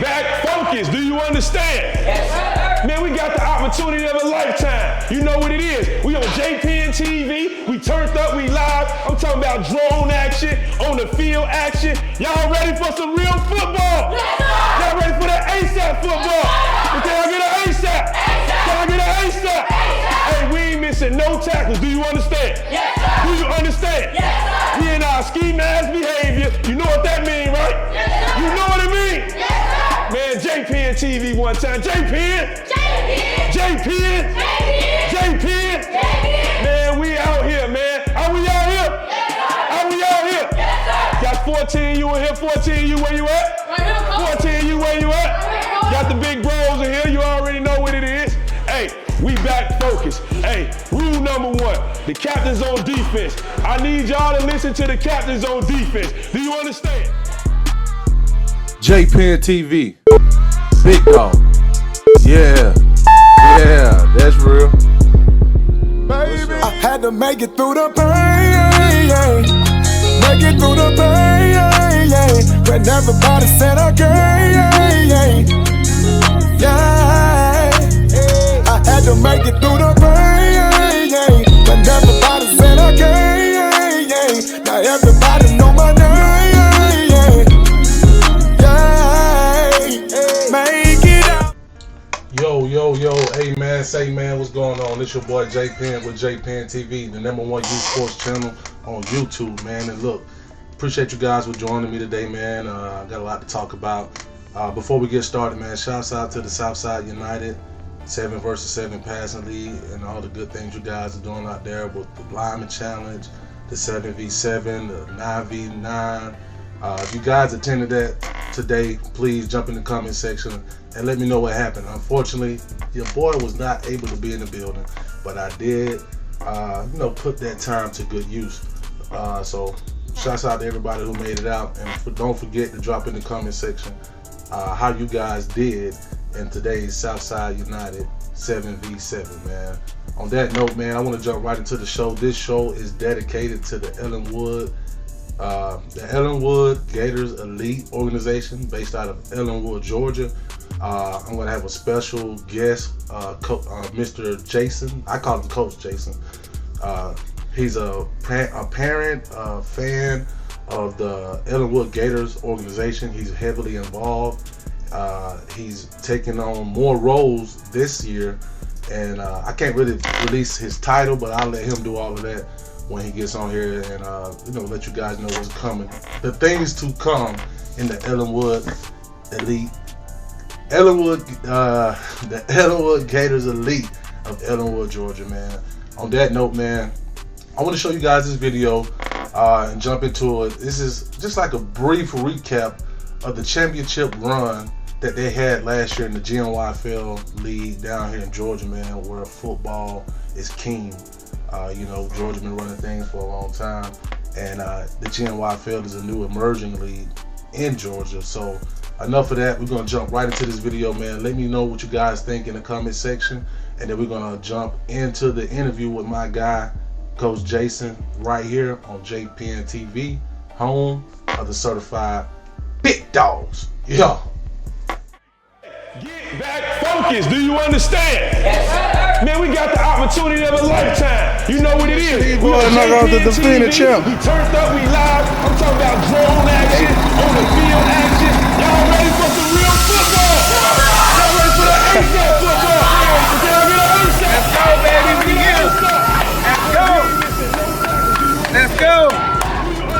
back focused. Do you understand? Yes, sir. Man, we got the opportunity of a lifetime. You know what it is. We on JPN TV. We turned up, we live. I'm talking about drone action, on the field action. Y'all ready for some real football? Yes, sir. Y'all ready for that ASAP football? Yes, Can I get an ASAP? Can I get an ASAP? Hey, we ain't missing no tackles. Do you understand? Yes, sir. Do you understand? Yes, sir. We in our ski mask behavior. You know what that mean, right? Yes, sir. You know what it mean? Yes, sir. Man, JPN TV one time. JPN! JPN. JPN! JPN! Man, we out here, man. Are we out here? Yes, sir. Are we out here? Yes, sir. Got 14 you in here. 14 you where you at? Right here, coach. 14 you where you at? Got the big bros in here. You already know what it is. Hey, we back focused. Hey, rule number one, the captain's on defense. I need y'all to listen to the captain's on defense. Do you understand? JPN TV, big dog. Yeah, that's real. Baby, I had to make it through the pain, make it through the pain, when everybody said okay, I had to make it through the pain, when everybody said okay, now everybody know my name, make it out. Yo, hey man, say man, what's going on? It's your boy JPN with JPN TV, the #1 youth sports channel on YouTube, man. And look, appreciate you guys for joining me today, man. I got a lot to talk about. Before we get started, man, shouts out to the Southside United 7 vs 7 passing league and all the good things you guys are doing out there with the lineman challenge, the 7v7, the 9v9. If you guys attended that today, please jump in the comment section and let me know what happened. Unfortunately, your boy was not able to be in the building, but I did, put that time to good use. So shouts out to everybody who made it out, and don't forget to drop in the comment section how you guys did in today's Southside United 7v7, man. On that note, man, I want to jump right into the show. This show is dedicated to the Ellenwood Gators elite organization based out of Ellenwood, Georgia. I'm going to have a special guest, Mr. Jason. I call him Coach Jason. He's a parent, fan of the Ellenwood Gators organization. He's heavily involved. He's taking on more roles this year, and I can't really release his title, but I'll let him do all of that when he gets on here and let you guys know what's coming. The things to come in the Ellenwood elite. The Ellenwood Gators elite of Ellenwood, Georgia, man. On that note, man, I want to show you guys this video and jump into it. This is just like a brief recap of the championship run that they had last year in the GNYFL league down here in Georgia, man, where football is king. Georgia been running things for a long time, and the GNYFL is a new emerging league in Georgia. So enough of that. We're gonna jump right into this video, man. Let me know what you guys think in the comment section, and then we're gonna jump into the interview with my guy, Coach Jason, right here on JPN TV, home of the certified big dogs. Yeah. Get back focused. Do you understand? Yes, sir. Man, we got the opportunity of a lifetime. You know what it is. We on the defending champ. We turned up, we live. I'm talking about drone action, on the field action. Y'all ready for some real football? Y'all ready for the ASAP football? Can I get an ASAP? Let's go, baby. We here. Let's go. Let's go.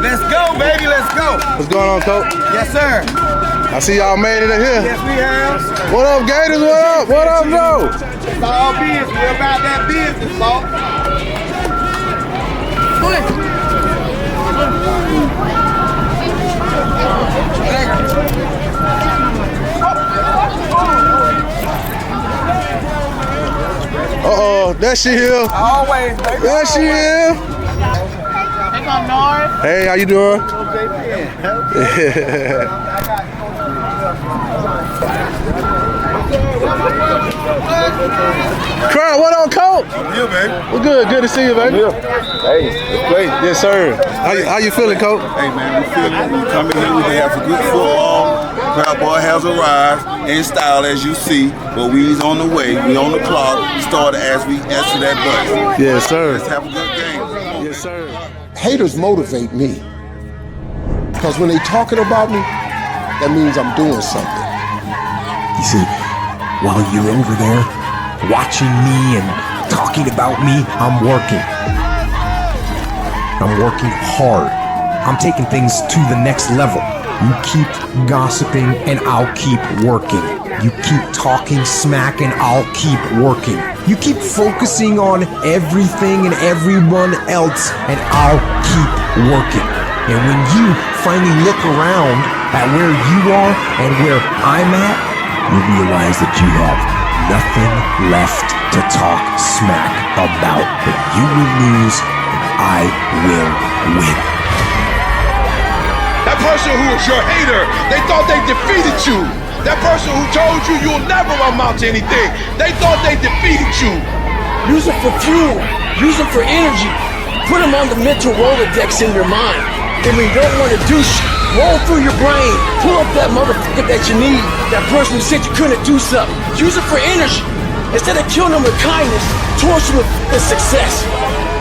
Let's go, baby. Let's go. What's going on, Coach? Yes, sir. I see y'all made it in here. Yes, we have. What up, Gators? What up? What up, bro? It's all business. We're about that business, Paul. There she here. Always, baby. There she here. Hey, how you doing? Crown, what on, Coach? I'm here, baby. Well, good to see you, baby. Hey, it's great. Yes, sir. How you feeling, Coach? Hey, man, we feel good. We come in here, we can have some good football. Proud Boy has arrived in style, as you see, but we's on the way. We on the clock. Start as we answer that bus. Yes, sir. Let's have a good game. Yes, sir. Haters motivate me. Because when they talking about me, that means I'm doing something. You see, while you're over there watching me and talking about me, I'm working. I'm working hard. I'm taking things to the next level. You keep gossiping and I'll keep working. You keep talking smack and I'll keep working. You keep focusing on everything and everyone else and I'll keep working. And when you finally look around at where you are and where I'm at, you realize that you have nothing left to talk smack about. But you will lose and I will win. That person who was your hater, they thought they defeated you. That person who told you you'll never amount to anything, they thought they defeated you. Use it for fuel. Use it for energy. Put them on the mental Rolodex in your mind. And when you don't want to do shit, roll through your brain. Pull up that motherfucker that you need. That person who said you couldn't do something. Use it for energy. Instead of killing them with kindness, torch them with success.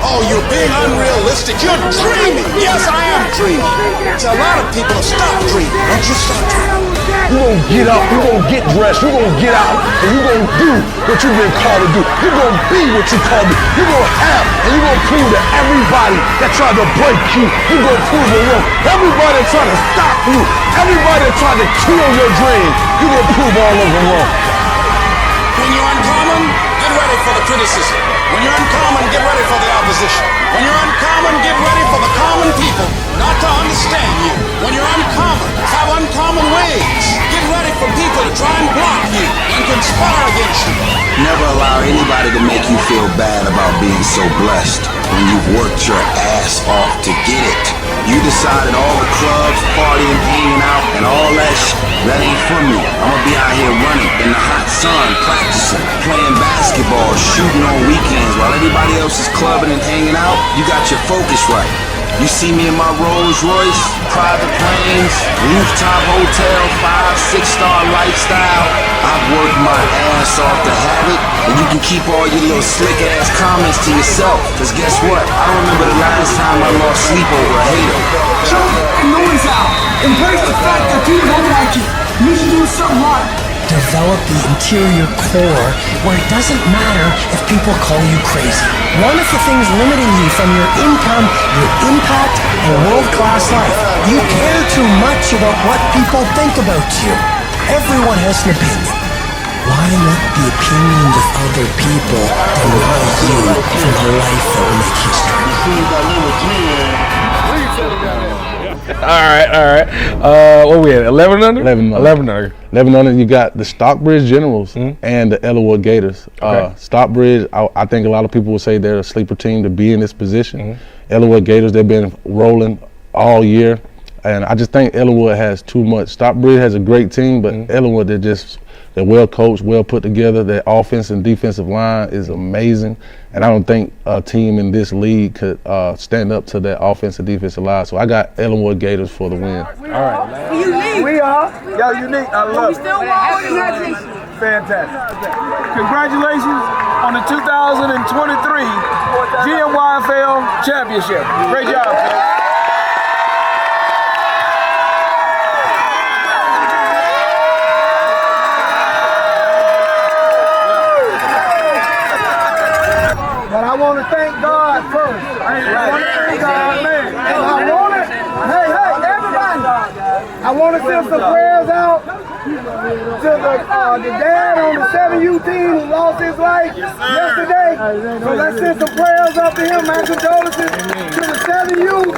Oh, you're being unrealistic. You're dreaming. Yes, I am dreaming. So a lot of people have stopped dreaming. Don't you stop dreaming. You're gonna get up, you're gonna get dressed, you're gonna get out, and you're gonna do what you've been called to do. You're gonna be what you're called to do. You're gonna have, and you're gonna prove to everybody that tried to break you, you're gonna prove them wrong. Everybody that tried to stop you, everybody that tried to kill your dream, you're gonna prove all of them wrong. When you're uncommon, get ready for the criticism. When you're uncommon, get ready for the opposition. When you're uncommon, get ready for the common people not to understand you. When you're uncommon, have uncommon ways. Get ready for people to try and block you and conspire against you. Never allow anybody to make you feel bad about being so blessed when you've worked your ass off to get it. You decided all the clubs, partying, hanging out, and all that that ain't for me. I'm gonna be out here running in the hot sun, practicing, playing basketball, shooting on weekends while everybody else is clubbing and hanging out. You got your focus right. You see me in my Rolls Royce, private planes, rooftop hotel, 5-6 star lifestyle. I've worked my ass off to have it, and you can keep all your little slick ass comments to yourself. Cause guess what? I don't remember the last time I lost sleep over a hater. Shut the noise out. Embrace the fact that people don't like you. You should do something right. Develop the interior core where it doesn't matter if people call you crazy. One of the things limiting you from your income, your impact, and world-class life, you care too much about what people think about you. Everyone has an opinion. Why let the opinions of other people deny you from a life that will make history? All right. What we at? 11 under? 11 under. You got the Stockbridge Generals and the Ellenwood Gators. Stockbridge, I think a lot of people would say they're a sleeper team to be in this position. Ellenwood Gators, they've been rolling all year, and I just think Ellenwood has too much. Stockbridge has a great team, but Ellenwood, they're well coached, well put together. Their offense and defensive line is amazing, and I don't think a team in this league could stand up to that offensive defensive line. So I got Ellenwood Gators for the win. We are. Y'all unique. I love it. Still organization. Fantastic. Congratulations on the 2023 GMYFL Championship. Great job. But I want to thank God first. I want to thank God, man. And I want to, hey, everybody. I want to send some prayers out to the dad on the 7U team who lost his life yesterday. So let's send some prayers up to him, man. Condolences to the 7U,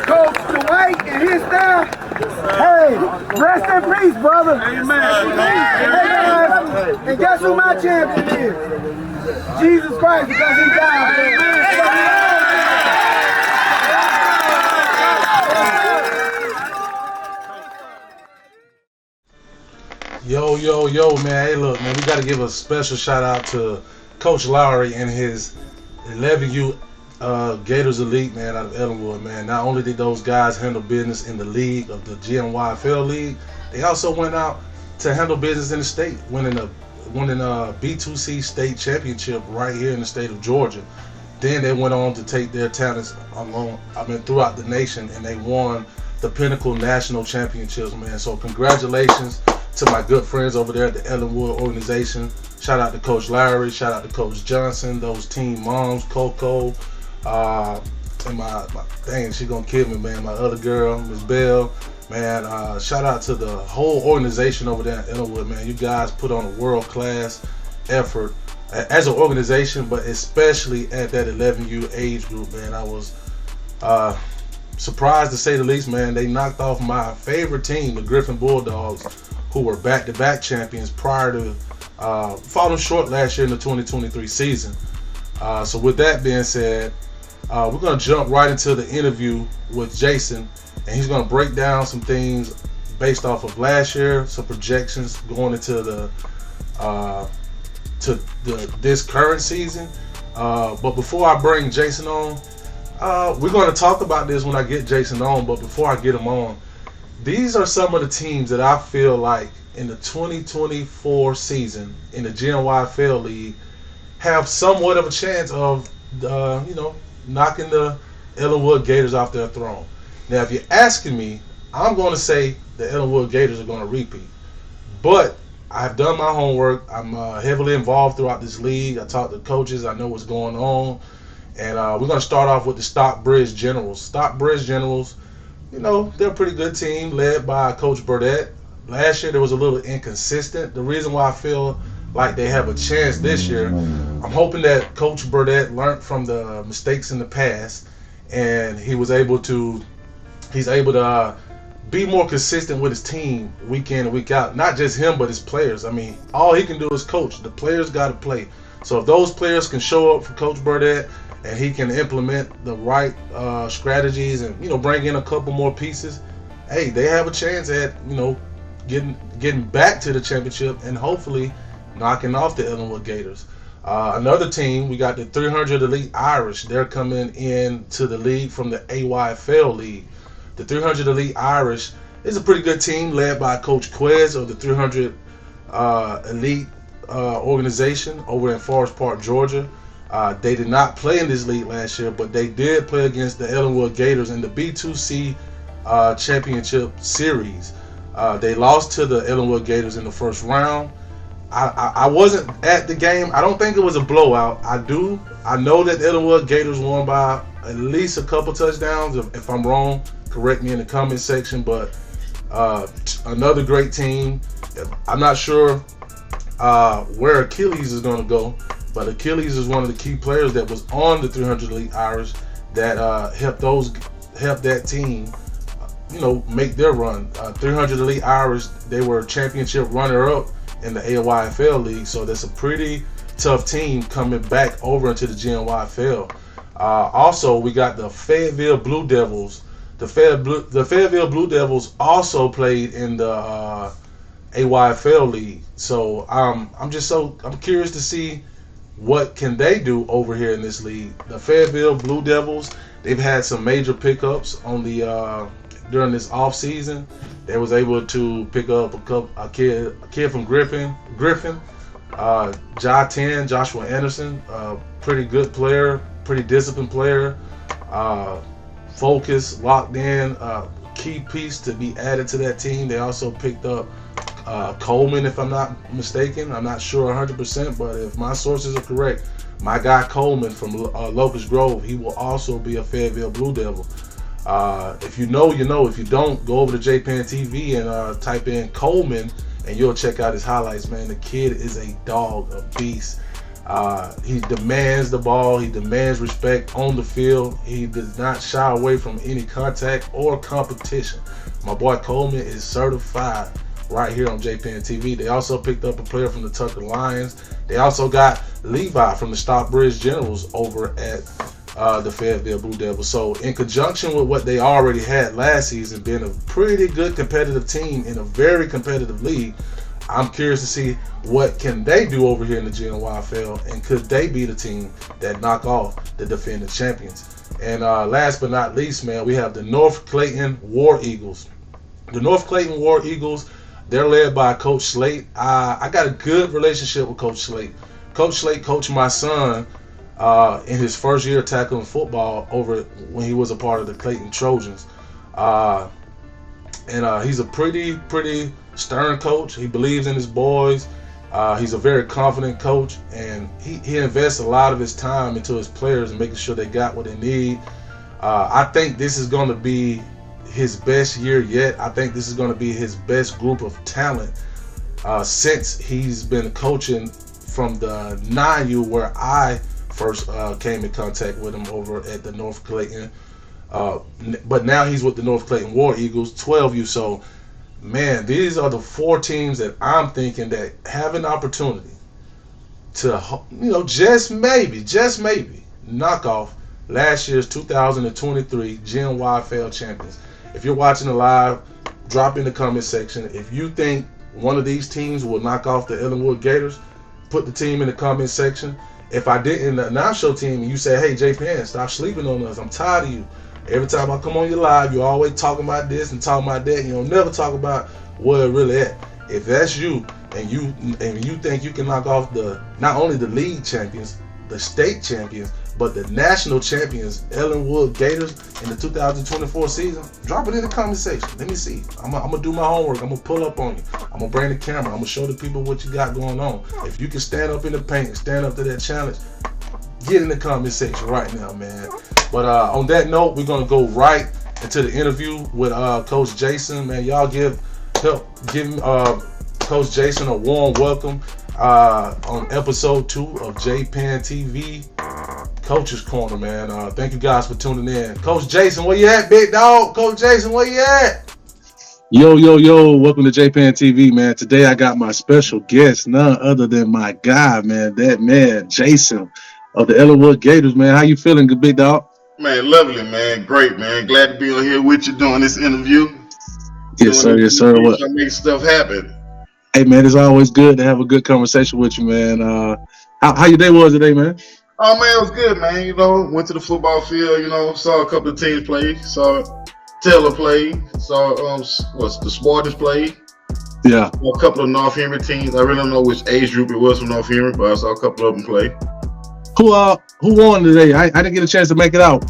Coach Dwight and his staff. Hey, rest in peace, brother. Amen. Hey, guys, and guess who my champion is? Jesus Christ, because he died for me. Yo, man. Hey, look, man, we got to give a special shout out to Coach Lowry and his 11U Gators Elite, man, out of Ellenwood, man. Not only did those guys handle business in the league of the GMYFL League, They also went out to handle business in the state, winning a B2C state championship right here in the state of Georgia. Then they went on to take their talents throughout the nation, and they won the Pinnacle National Championships, man. So congratulations to my good friends over there at the Ellenwood organization. Shout out to Coach Larry, shout out to Coach Johnson, those team moms, Coco, and my dang, she gonna kill me, man. My other girl, Miss Bell, man. Shout out to the whole organization over there at Ellenwood, man. You guys put on a world-class effort as an organization, but especially at that 11U age group, man. I was surprised to say the least, man. They knocked off my favorite team, the Griffin Bulldogs, who were back-to-back champions prior to falling short last year in the 2023 season. So with that being said, we're going to jump right into the interview with Jason, and he's going to break down some things based off of last year, some projections going into this current season. But before I bring Jason on, we're going to talk about this when I get Jason on, but before I get him on, these are some of the teams that I feel like in the 2024 season in the GNYFL League have somewhat of a chance of, knocking the Ellenwood Gators off their throne. Now, if you're asking me, I'm going to say the Ellenwood Gators are going to repeat. But I've done my homework. I'm heavily involved throughout this league. I talk to coaches. I know what's going on. And we're going to start off with the Stockbridge Generals. Stockbridge Generals, they're a pretty good team led by Coach Burdett. Last year, they was a little inconsistent. The reason why I feel like they have a chance this year, I'm hoping that Coach Burdett learned from the mistakes in the past, and he's able to be more consistent with his team week in and week out. Not just him, but his players. I mean, all he can do is coach. The players got to play. So if those players can show up for Coach Burdett and he can implement the right strategies and bring in a couple more pieces, hey, they have a chance at getting back to the championship and hopefully knocking off the Ellenwood Gators. Another team, we got the 300 Elite Irish. They're coming into the league from the AYFL League. The 300 Elite Irish is a pretty good team led by Coach Quez of the 300 Elite organization over in Forest Park, Georgia. They did not play in this league last year, but they did play against the Ellenwood Gators in the B2C championship series. They lost to the Ellenwood Gators in the first round. I wasn't at the game. I don't think it was a blowout. I know that the Ellenwood Gators won by at least a couple touchdowns. If I'm wrong, correct me in the comment section. But another great team. I'm not sure where Achilles is going to go, but Achilles is one of the key players that was on the 300 Elite Irish that helped that team make their run. 300 Elite Irish, they were championship runner-up in the AYFL League, so that's a pretty tough team coming back over into the GNYFL. Also, we got the Fayetteville Blue Devils. The Fayetteville Blue Devils also played in the AYFL League, so I'm curious to see what can they do over here in this league. The Fayetteville Blue Devils, they've had some major pickups on the during this off season. They was able to pick up a kid from Griffin, Joshua Anderson, pretty good player, pretty disciplined player, focused, locked in, key piece to be added to that team. They also picked up Coleman, if I'm not mistaken. I'm not sure 100%, but if my sources are correct, my guy Coleman from Locust Grove, he will also be a Fayetteville Blue Devil. If you know, you know. If you don't, go over to JPen TV and type in Coleman, and you'll check out his highlights, man. The kid is a dog, a beast. He demands the ball. He demands respect on the field. He does not shy away from any contact or competition. My boy Coleman is certified right here on JPen TV. They also picked up a player from the Tucker Lions. They also got Levi from the Stockbridge Generals over at the Fayetteville Blue Devils. So in conjunction with what they already had last season, being a pretty good competitive team in a very competitive league, I'm curious to see what can they do over here in the GNYFL, and could they be the team that knock off the defending champions. And last but not least, man, we have the North Clayton War Eagles. The North Clayton War Eagles, They're led by Coach Slate. I got a good relationship with Coach Slate. Coach Slate coached my son in his first year tackling football over when he was a part of the Clayton Trojans. And he's a pretty stern coach. He believes in his boys. He's a very confident coach, and he invests a lot of his time into his players and making sure they got what they need. I think this is going to be his best year yet. I think this is going to be his best group of talent since he's been coaching from the 9U, where I first came in contact with him over at the North Clayton. But now he's with the North Clayton War Eagles, 12U. So, man, these are the 4 teams that I'm thinking that have an opportunity to, just maybe knock off last year's 2023 Gen Y failed champions. If you're watching the live, drop in the comment section. If you think one of these teams will knock off the Ellenwood Gators, put the team in the comment section. If I didn't announce your team and you say, hey, J Penn, stop sleeping on us, I'm tired of you. Every time I come on your live, you're always talking about this and talking about that. You don't never talk about where it really at. If that's you and you think you can knock off not only the league champions, the state champions, but the national champions, Ellenwood Gators, in the 2024 season, drop it in the comment section. Let me see. I'm gonna do my homework. I'm gonna pull up on you. I'm gonna bring the camera. I'm gonna show the people what you got going on. If you can stand up in the paint and stand up to that challenge, get in the comment section right now, man. But on that note, we're gonna go right into the interview with Coach Jason. Man, y'all give Coach Jason a warm welcome on episode 2 of J Penn TV Coach's Corner, man. Thank you guys for tuning in. Coach Jason, where you at, big dog? Coach Jason, where you at? Yo, welcome to J Penn TV, man. Today I got my special guest, none other than my guy, man, that man, Jason of the Ellenwood Gators, man. How you feeling, good big dog? Man, lovely, man. Great, man. Glad to be on here with you doing this interview. Yes, sir. What? Make stuff happen. Hey, man, it's always good to have a good conversation with you, man. How your day was today, man? Oh, man, it was good, man. Went to the football field, saw a couple of teams play. Saw Taylor play. Saw, the Spartans play. Yeah. Saw a couple of North Henry teams. I really don't know which age group it was from North Henry, but I saw a couple of them play. Who won today? I didn't get a chance to make it out.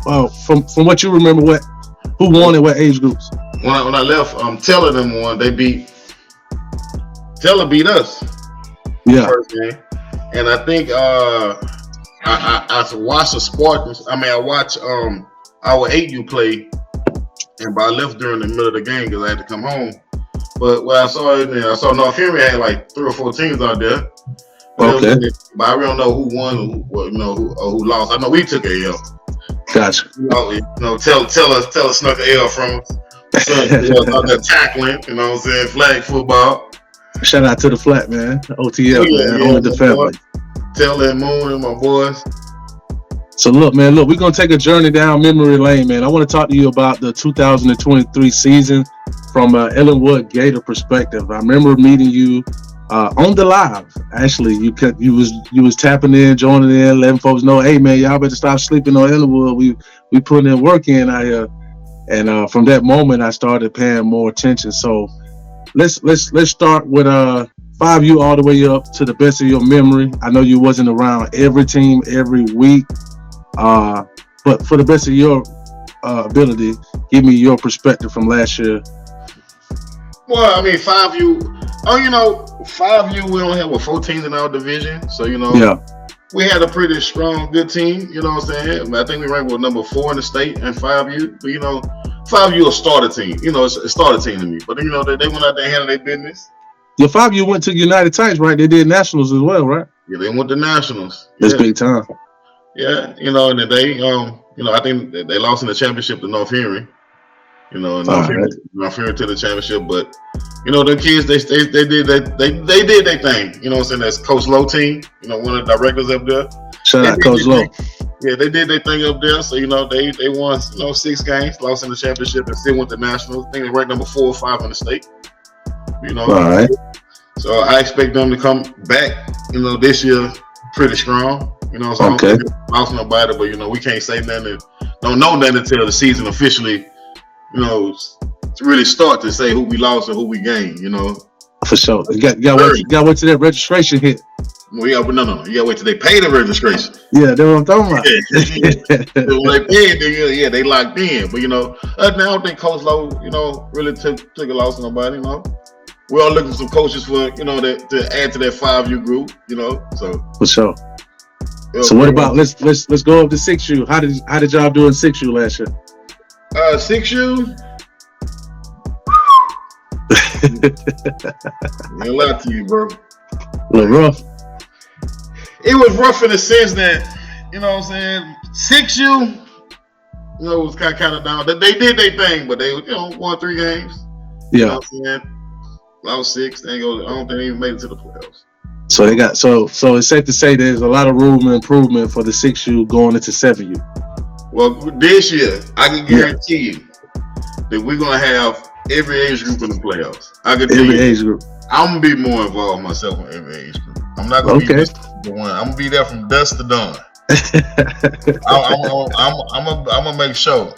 From what you remember, who won and what age groups? When I left, Taylor them won. Taylor beat us. Yeah. First game. And I think I watched the Spartans. I watched our 8U play, but I left during the middle of the game because I had to come home. But what I saw North Henry had like 3 or 4 teams out there. Okay. But I really don't know who won, who lost. I know we took a L. Gotcha. Taylor snuck an L from us. Out there tackling, flag football. Shout out to the flat, man. OTL, man. Only the family. Taylor and Moon and my boys. So look, we're going to take a journey down memory lane, man. I want to talk to you about the 2023 season from an Ellenwood Gator perspective. I remember meeting you on the live. Actually, you was tapping in, joining in, letting folks know, hey, man, y'all better stop sleeping on Ellenwood. We putting in work in out here. And from that moment, I started paying more attention. So let's start with 5U all the way up to the best of your memory. I know you wasn't around every team every week, but for the best of your ability, give me your perspective from last year. Well, 5U. 5U. We only have 4 teams in our division, so Yeah. We had a pretty strong, good team. You know what I'm saying? I think we ranked with number 4 in the state in 5U. But 5U a starter team. It's a starter team to me. But they went out there and handled their business. Your 5U went to United Times, right? They did nationals as well, right? Yeah, they went to nationals. That's big time. Yeah, and then they, I think they lost in the championship to North Henry. North Henry to the championship. But the kids, they did their thing. That's Coach Lowe team. One of the directors up there. Shout out Coach Lowe. Yeah, they did their thing up there. So they won 6 games, lost in the championship, and still went to nationals. I think they ranked number 4 or 5 in the state. All right. So I expect them to come back. This year pretty strong. So I don't think they lost nobody, but we can't say nothing. Don't know nothing until the season officially. To really start to say who we lost and who we gained. For sure. You got wait till that registration hit. Well, you gotta wait till they pay the registration. Yeah, that's what I'm talking about. When they pay it, they locked in. But I don't think Coach Lowe, really took a loss on nobody. We're all looking for some coaches for to add to that 5U group. So for sure. So what about let's go up to 6U. How did y'all do in 6U last year? 6U. I ain't lie to you, bro. A little rough. It was rough in the sense that, 6U, was kind of down. They did their thing, but they, won 3 games. Yeah. You know what I'm saying? Lost 6. I don't think they even made it to the playoffs. So they got so it's safe to say there's a lot of room for improvement for the 6U going into 7U. Well, this year I can guarantee you that we're gonna have every age group in the playoffs. I can tell every age group. I'm gonna be more involved myself in every age group. I'm not gonna be the one. I'm gonna be there from dusk to dawn. I'm gonna make sure.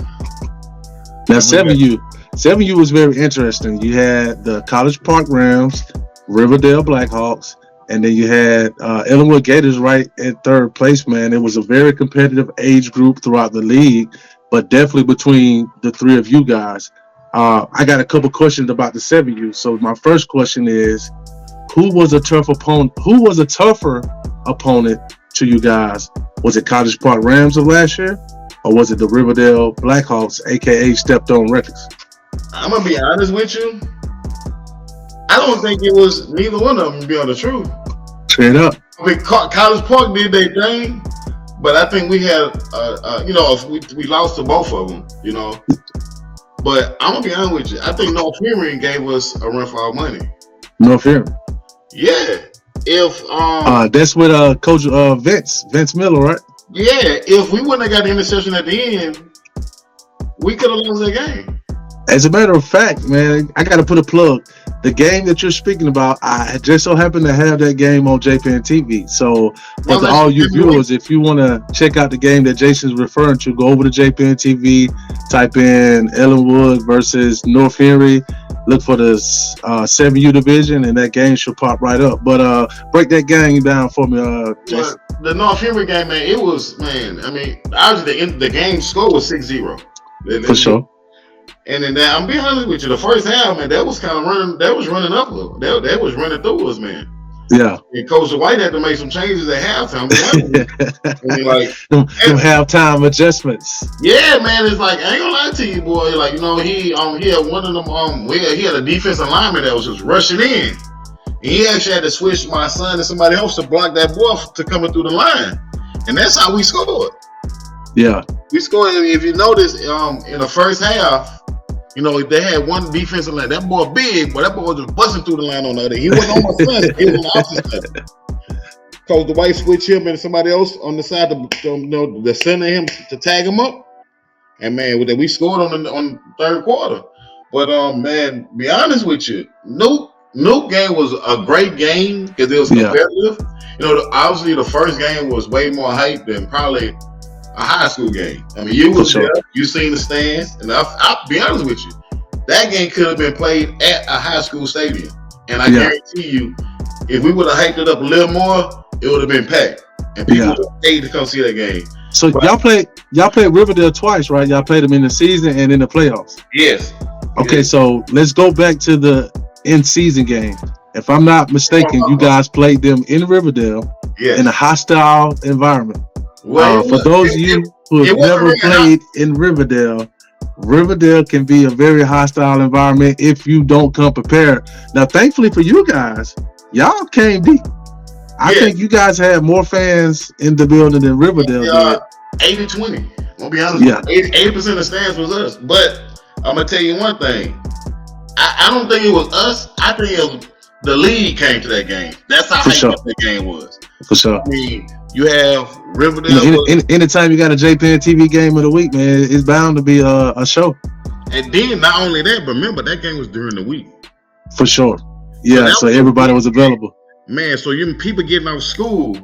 Now 7U was very interesting. You had the College Park Rams, Riverdale Blackhawks, and then you had Ellenwood Gators right at third place, man. It was a very competitive age group throughout the league, but definitely between the 3 of you guys. I got a couple questions about the 7U. So my first question is, who was a tougher opponent to you guys? Was it College Park Rams of last year, or was it the Riverdale Blackhawks, aka Stepped On Records? I'm gonna be honest with you. I don't think it was neither one of them, to be honest, the truth. Straight up. I mean, College Park did their thing, but I think we had, we lost to both of them, But I'm gonna be honest with you. I think North Henry gave us a run for our money. North Henry. Yeah. If that's with Coach Vince Miller, right? Yeah. If we wouldn't have got the interception at the end, we could have lost that game. As a matter of fact, man, I got to put a plug. The game that you're speaking about, I just so happen to have that game on JPN TV. So, for all you viewers, if you want to check out the game that Jason's referring to, go over to JPN TV, type in Ellenwood versus North Henry, look for the 7U division, and that game should pop right up. But break that game down for me, Jason. The North Henry game, man, it was, obviously the game score was 6-0. For sure. And then I'm being honest with you, the first half, man, that was kind of running. That was running up a little. That was running through us, man. Yeah. And Coach White had to make some changes at halftime. Them halftime adjustments. Yeah, man. It's like, I ain't gonna lie to you, boy. Like, he had one of them. He had a defensive lineman that was just rushing in. And he actually had to switch my son and somebody else to block that boy to coming through the line. And that's how we scored. Yeah. We scored. If you notice, in the first half, they had one defensive line. That boy big, but that boy was just busting through the line on the other. He wasn't on my side. He was on the opposite side. Coach the White switched him and somebody else on the side to center him to tag him up. And man, we scored on the third quarter. But man, be honest with you, Nuke game was a great game because it was competitive. Obviously the first game was way more hype than probably a high school game. I mean, you was there, you seen the stands, and I'll be honest with you, that game could have been played at a high school stadium. And I guarantee you, if we would have hyped it up a little more, it would have been packed. And people would have paid to come see that game. So y'all played Riverdale twice, right? Y'all played them in the season and in the playoffs. Yes. Okay, so let's go back to the in-season game. If I'm not mistaken, you guys played them in Riverdale in a hostile environment. Well, for those of you who have never played in Riverdale can be a very hostile environment if you don't come prepared. Now, thankfully for you guys, y'all came deep. I think you guys had more fans in the building than Riverdale did. 80-20. I'm gonna be honest. 80% of the stands was us. But I'm gonna tell you one thing. I don't think it was us. I think the league came to that game. That's how hyped that game was. For sure. I mean, you have Riverdale. Anytime you got a JPN TV game of the week, man, it's bound to be a show. And then not only that, but remember that game was during the week. For sure. Yeah, so everybody was available. Man, so you people getting out of school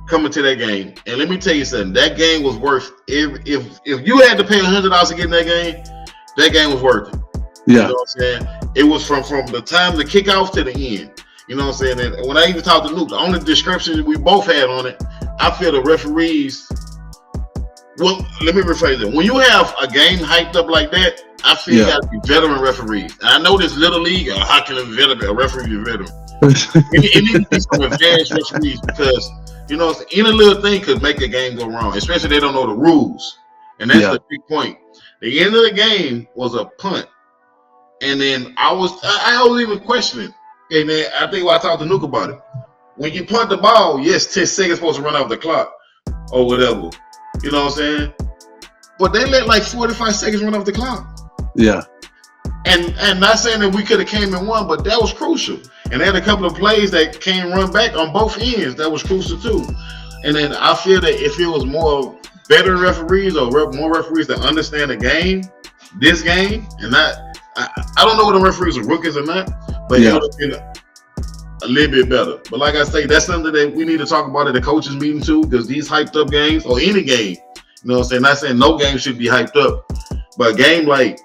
coming to that game. And let me tell you something, that game was worth if you had to pay $100 to get in that game was worth it. Yeah. You know what I'm saying? it was from the time the kickoff to the end. You know what I'm saying? And when I even talked to Luke, the only description we both had on it, I feel the referees. Well, let me rephrase it. When you have a game hyped up like that, I feel you got to be veteran referees. And I know this little league, how can a referee be a veteran? It needs to be some advanced referees because, you know, any little thing could make a game go wrong, especially if they don't know the rules. And that's the big point. The end of the game was a punt. And then I was even questioning. And then I think I talked to Nuke about it. When you punt the ball, yes, 10 seconds supposed to run off the clock or whatever. You know what I'm saying? But they let like 45 seconds run off the clock. Yeah. And not saying that we could have came and won, but that was crucial. And they had a couple of plays that came run back on both ends. That was crucial too. And then I feel that if it was more better referees or more referees that understand the game, this game, and not, I don't know whether the referees are rookies or not, but it would have been a little bit better. But like I say, that's something that we need to talk about at the coaches meeting too, because these hyped up games, or any game, you know what I'm saying? Not saying no game should be hyped up, but a game like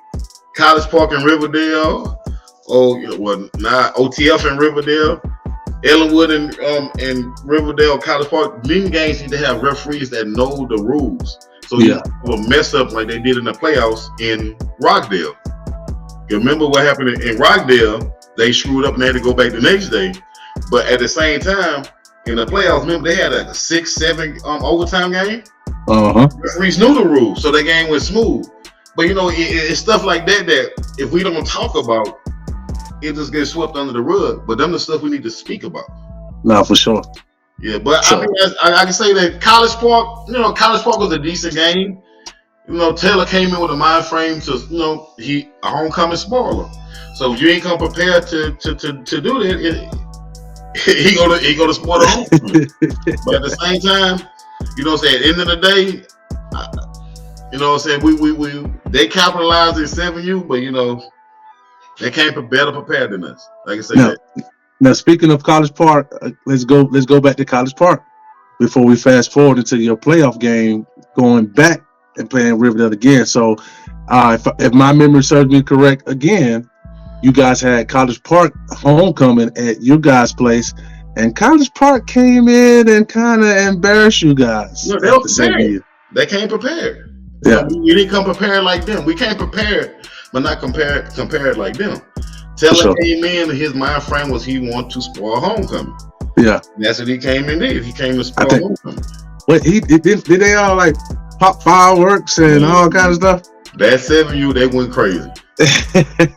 College Park in Riverdale, or not OTF in Riverdale, Ellenwood and Riverdale, College Park, these games need to have referees that know the rules. So you will mess up like they did in the playoffs in Rockdale. You remember what happened in Rockdale? They screwed up and they had to go back the next day. But at the same time, in the playoffs, remember they had a 6-7 overtime game? Referees knew the rules, so the game went smooth. But you know, it's stuff like that if we don't talk about, it just gets swept under the rug. But them the stuff we need to speak about. No, for sure. Yeah, but I mean, I can say that College Park was a decent game. You know, Taylor came in with a mind frame to, you know, he a homecoming spoiler. So if you ain't come prepared to do that, he gonna spoil the homecoming. But at the same time, you know what I'm saying, at the end of the day, you know what I'm saying, they capitalized in 7U, but you know, they came better prepared than us. Like I said. Now speaking of College Park, let's go back to College Park before we fast forward into your playoff game, going back and playing Riverdale again. So if my memory serves me correct, again, you guys had College Park homecoming at your guys' place, and College Park came in and kind of embarrassed you guys. No, they were prepared. They came prepared. Yeah, we didn't come prepared like them. We came prepared, but not compared like them. Taylor came in, and his mind frame was he wanted to spoil homecoming. Yeah, and that's what he came in did. He came to spoil homecoming. Wait, did they all like pop fireworks and all kind of stuff? That 7U, they went crazy.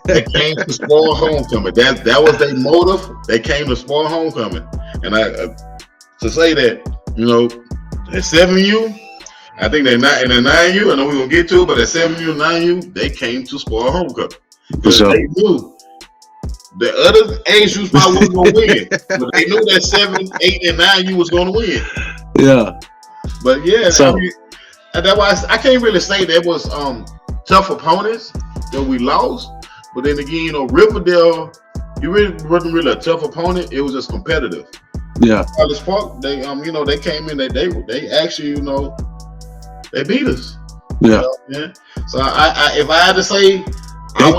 They came to spoil homecoming. That was their motive. They came to spoil homecoming. And to say that, you know, at 7U, I think they're not in the 9U. I know we're gonna get to it, but at 7U and 9U, they came to spoil homecoming because they knew the other age groups probably wasn't gonna win, but they knew that 7, 8, and 9U was gonna win. Yeah. But yeah, I mean, that's why I can't really say that was tough opponents that we lost. But then again, you know, Riverdale, you really wasn't really a tough opponent. It was just competitive. Yeah. College Park, they you know, they came in, they actually, you know, they beat us. Yeah. You know, so I if I had to say,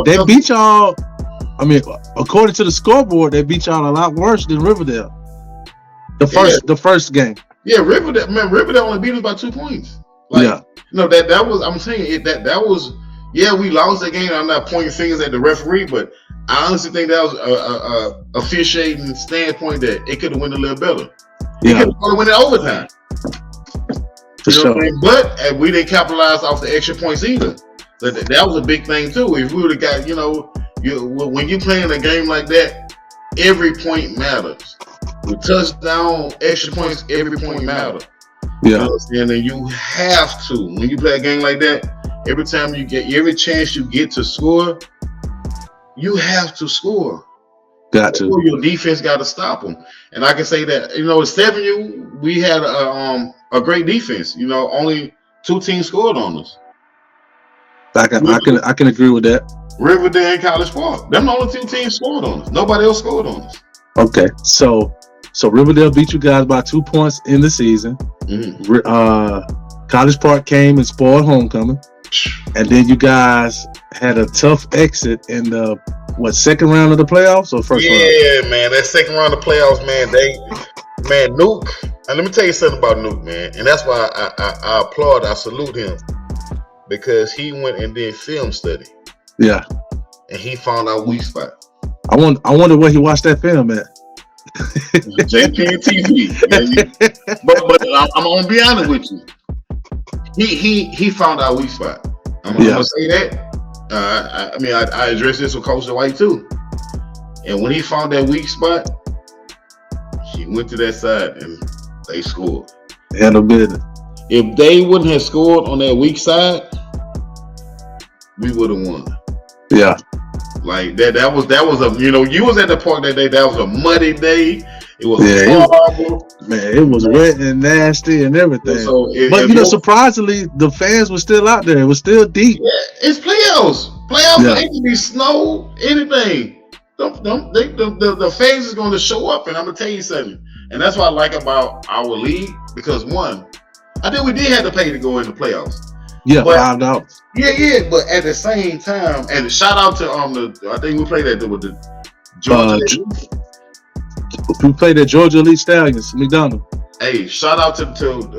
they beat y'all. I mean, according to the scoreboard, they beat y'all a lot worse than Riverdale. The first game. Yeah, Riverdale only beat us by 2 points. Like, yeah. You know, that was, I'm saying it, that was, yeah, we lost that game. I'm not pointing fingers at the referee, but I honestly think that was a officiating standpoint that it could have went a little better. It could have went in overtime. For sure. But we didn't capitalize off the extra points either. So that was a big thing too. If we would have got, you know, when you're playing a game like that, every point matters. With touchdown, extra points, every point matters. Yeah. And then you have to, when you play a game like that, every chance you get to score, you have to score. Got to. Your defense got to stop them. And I can say that, you know, at 7U, we had a great defense. You know, only 2 teams scored on us. I can agree with that. Riverdale and College Park. Them the only 2 teams scored on us. Nobody else scored on us. Okay, so Riverdale beat you guys by 2 points in the season. Mm-hmm. College Park came and spoiled homecoming, and then you guys had a tough exit in the what, second round of the playoffs or first round? Yeah, man, that second round of playoffs, man, Nuke. And let me tell you something about Nuke, man. And that's why I applaud, I salute him. Because he went and did film study. Yeah. And he found our weak spot. I wonder where he watched that film at. JPN TV. But I'm gonna be honest with you. He found our weak spot. I'm gonna say that. I addressed this with Coach Dwight too. And when he found that weak spot, he went to that side and they scored. Had no business. If they wouldn't have scored on that weak side, we would have won. Yeah. Like that was a, you was at the park that day. That was a muddy day. It was horrible. It was wet and nasty and everything. But surprisingly, the fans were still out there. It was still deep. Yeah, it's playoffs. It can be snow, anything. The fans is going to show up, and I'm gonna tell you something. And that's what I like about our league, because one, I think we did have to pay to go in the playoffs. Yeah, $5. Yeah, but at the same time, and shout out to I think we played that with the Georgia. We played at Georgia Elite Stallions, McDonald. Hey, shout out to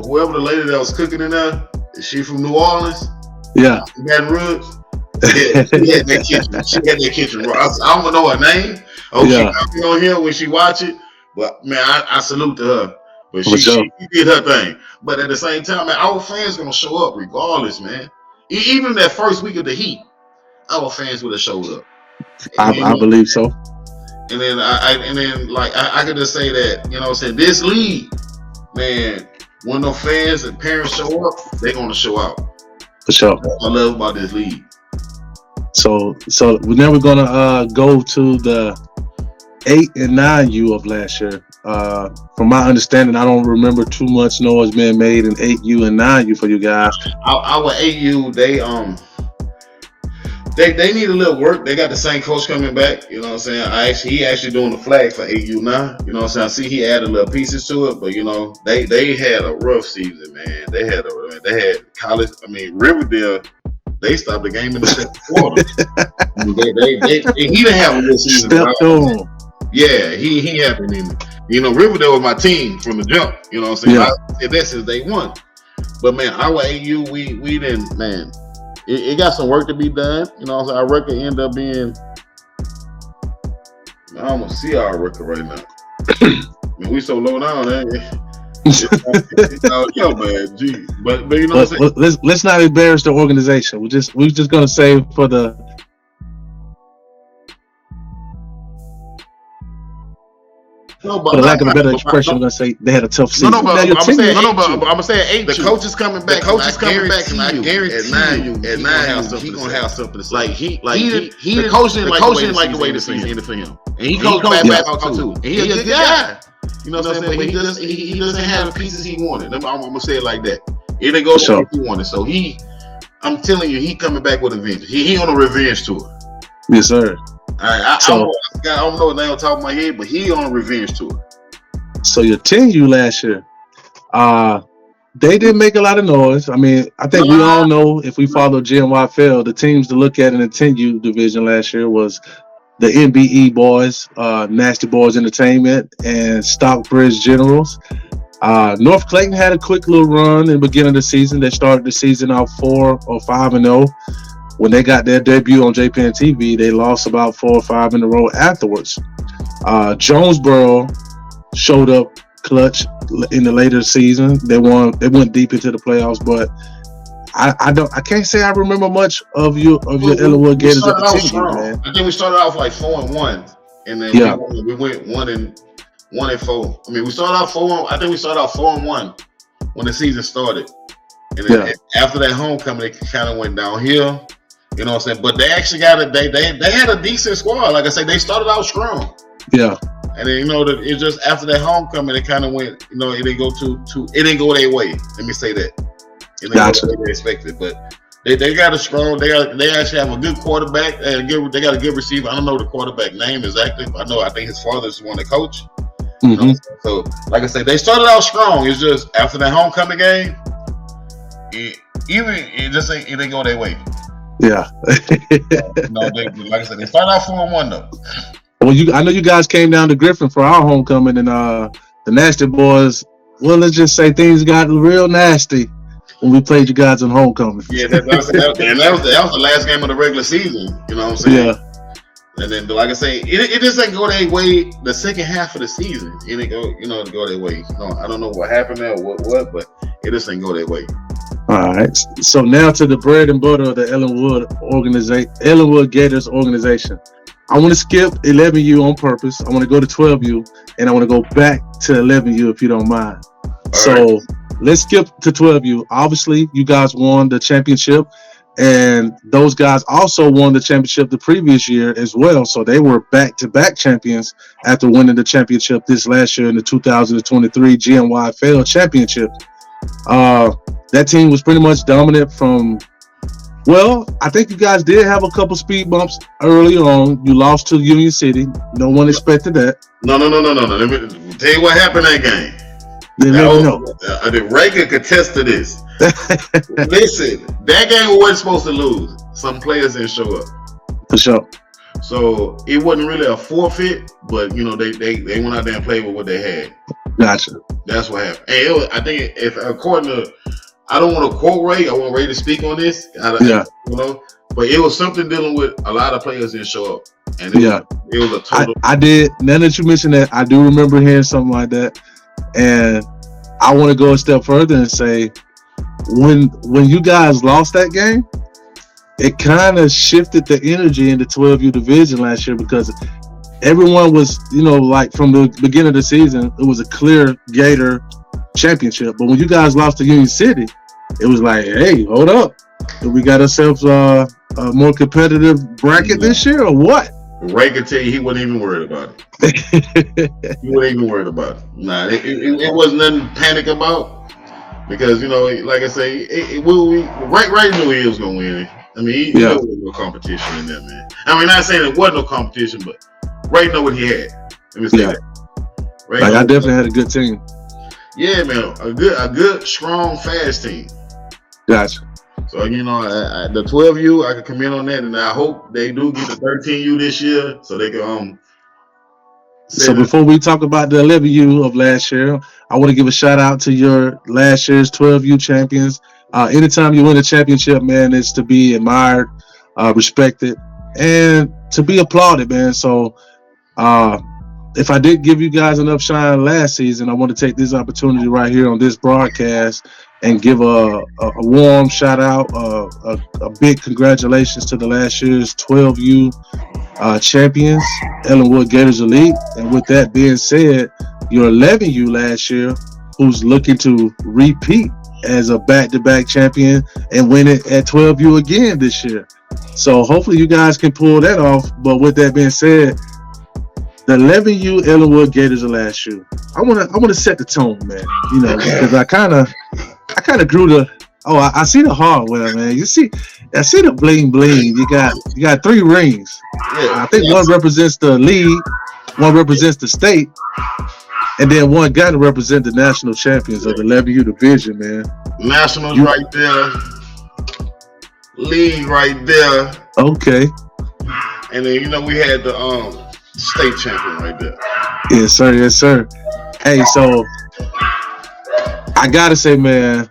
whoever the lady that was cooking in there. Is she from New Orleans? Yeah. Baton Rouge. Yeah, she had that kitchen. She had that kitchen. I don't know her name. She coming on here when she watch it. But man, I salute to her. But she did her thing. But at the same time, man, our fans gonna show up regardless, man. Even that first week of the heat, our fans would have showed up. I believe so. And then I could just say that, this league, man, when no fans and parents show up, they're gonna show out. For sure. That's what I love about this league. So now we're gonna go to the 8 and 9U of last year. From my understanding, I don't remember too much noise being made in 8U and 9U for you guys. Our 8U, they need a little work. They got the same coach coming back. You know what I'm saying? He actually doing the flag for 8U now. You know what I'm saying? I see he added little pieces to it, but they had a rough season, man. They had college. Riverdale. They stopped the game in the second quarter. He didn't have a good season. Stepped on. Yeah, he happened. Riverdale was my team from the jump. You know what I'm saying? I said that since day one. But man, our AU, we didn't, man. It got some work to be done. You know what I'm saying? Our record ended up being, I almost see our record right now. We so low down, man. Gee. But you know what I'm saying? Let's not embarrass the organization. We're just gonna say for the for lack of a better expression, I'm gonna say they had a tough season. I'm gonna say 8. The coach is coming back. And I guarantee you, at 9, he gonna have something to say. The coach didn't like the way the season ended for him, and he coached back too. And he's a good guy. You know what I'm saying? But he doesn't have the pieces he wanted. I'm gonna say it like that. It didn't go the way he wanted. So I'm telling you, he coming back with a vengeance. He on a revenge tour. Yes, sir. I don't know the name on top of my head, but he on a revenge tour. So your 10U last year, they didn't make a lot of noise. I think we all know, if we follow GMYFL, the teams to look at in the 10U division last year was the NBE boys, Nasty Boys Entertainment, and Stockbridge Generals. North Clayton had a quick little run in the beginning of the season. They started the season out 4 or 5-0. When they got their debut on JPN TV, they lost about 4 or 5 in a row afterwards. Jonesboro showed up clutch in the later season. They went deep into the playoffs, but I can't say I remember much of your Ellenwood Gators at the team, man. I think we started off like 4-1, and then we went 1-4. We started off 4. I think we started off 4-1 when the season started, and then after that homecoming, it kind of went downhill. You know what I'm saying? But they actually they had a decent squad. Like I said, they started out strong. Yeah. And then it just after that homecoming, it kind of went. It didn't go it didn't go their way. Let me say that. It didn't go the way they expected, but they got a strong. They actually have a good quarterback. They got a good receiver. I don't know the quarterback name exactly. But I think his father's one to coach. Mm-hmm. So like I said, they started out strong. It's just after that homecoming game, it didn't go their way. Yeah. No, like I said, they started out 4-1 though. Well, I know you guys came down to Griffin for our homecoming, and the Nasty Boys. Well, let's just say things got real nasty when we played you guys in homecoming. Yeah, that was the last game of the regular season. You know what I'm saying? Yeah. And then, like I say, it just ain't go their way. The second half of the season, it didn't go, go their way. No, I don't know what happened there, what, but it just ain't go their way. All right. So now to the bread and butter of the Ellenwood Gators organization. I want to skip 11U on purpose. I want to go to 12U, and I want to go back to 11U if you don't mind. So let's skip to 12U. Obviously, you guys won the championship, and those guys also won the championship the previous year as well. So they were back-to-back champions after winning the championship this last year in the 2023 GNYFL championship. That team was pretty much dominant from. Well, I think you guys did have a couple speed bumps early on. You lost to Union City. No one expected that. No. Let me tell you what happened that game. The Reagan could attest to this. Listen, that game we wasn't supposed to lose. Some players didn't show up. For sure. So it wasn't really a forfeit, but they went out there and played with what they had. Gotcha. That's what happened. And I think if according to, I don't want to quote Ray. I want Ray to speak on this. Yeah. But it was something dealing with a lot of players didn't show up, and it was a total. I did. Now that you mentioned that, I do remember hearing something like that, and I want to go a step further and say, when you guys lost that game, it kind of shifted the energy in the 12U division last year because everyone was, like from the beginning of the season, it was a clear Gator championship. But when you guys lost to Union City, it was like, hey, hold up. We got ourselves a more competitive bracket this year or what? Ray could tell you he wasn't even worried about it. He wasn't even worried about it. Nah, it wasn't nothing to panic about because, like I say, Ray knew he was going to win it. I mean, there was no competition in there, man. I mean, not saying there wasn't no competition, but Ray know what he had. Let me say that. I definitely had a good team. Yeah, man, a good, strong, fast team. Gotcha. So the 12U, I can commend on that, and I hope they do get the 13U this year, so they can So before we talk about the 11U of last year, I want to give a shout out to your last year's 12U champions. Anytime you win a championship, man, it's to be admired, respected, and to be applauded, man. So if I did give you guys enough shine last season, I want to take this opportunity right here on this broadcast and give a warm shout out, a big congratulations to the last year's 12U champions, Ellenwood Gators Elite. And with that being said, your 11U last year, who's looking to repeat as a back-to-back champion and win it at 12U again this year. So hopefully you guys can pull that off. But with that being said, the 11U Ellenwood Gators of last year, I wanna set the tone, man. Because I kind of grew the. Oh, I see the hardware, man. I see the bling bling. You got 3 rings. Yeah, I think one represents the league, one represents the state, and then one got to represent the national champions of the 11U division, man. Nationals right there, league right there. Okay. And then we had the state champion right there. Yes, sir. Hey, so I gotta say, man,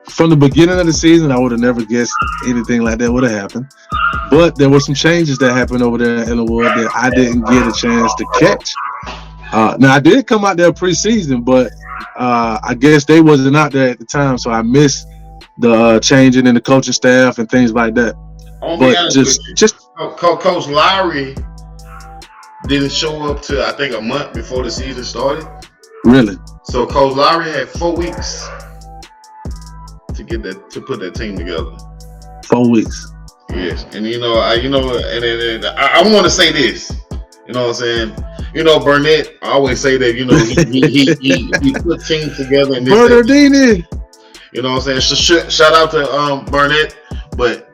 from the beginning of the season, I would have never guessed anything like that would have happened. But there were some changes that happened over there in Ellenwood that I didn't get a chance to catch. Now, I did come out there preseason, but I guess they wasn't out there at the time, so I missed the changing in the coaching staff and things like that. But just Coach Lowry didn't show up till I think a month before the season started. Really? So Coach Lowry had 4 weeks to put that team together. 4 weeks. Yes, and I want to say this. You know what I'm saying? Burnett. I always say that. He put teams together. And Bernardini. You know what I'm saying? Shout out to Burnett, but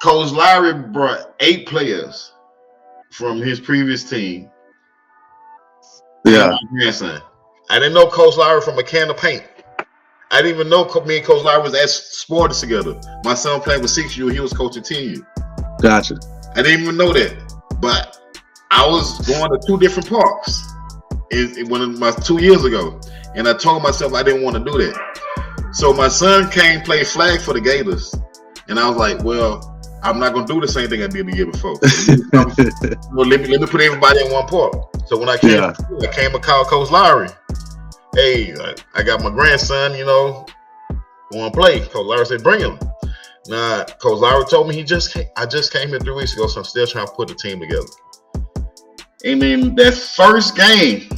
Coach Lowry brought 8 players from his previous team. Yeah. My grandson. I didn't know Coach Lowry from a can of paint. I didn't even know me and Coach Larry was at sports together. My son played with 6U. He was coaching 10U. Gotcha. I didn't even know that. But I was going to 2 different parks when my 2 years ago. And I told myself I didn't want to do that. So my son came play flag for the Gators. And I was like, well, I'm not going to do the same thing I did the year before. Let me put everybody in one park. So when I came, I came and called Coach Larry. Hey, I got my grandson, want to play. Coach Larry said, bring him. Now, Coach Larry told me I just came here 3 weeks ago, so I'm still trying to put the team together. And then that first game,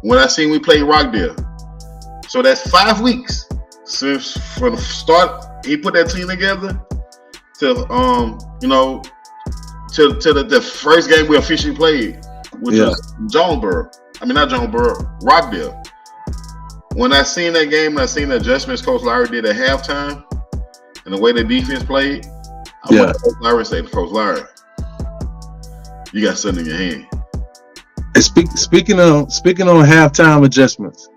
when I seen we played Rockdale, so that's 5 weeks since from the start he put that team together to the first game we officially played, which was Jonesboro. I mean, not Jonesboro, Rockdale. When I seen that game and I seen the adjustments Coach Larry did at halftime and the way the defense played, I went to Coach Larry and said to Coach Larry, you got something in your hand. And speaking on halftime adjustments,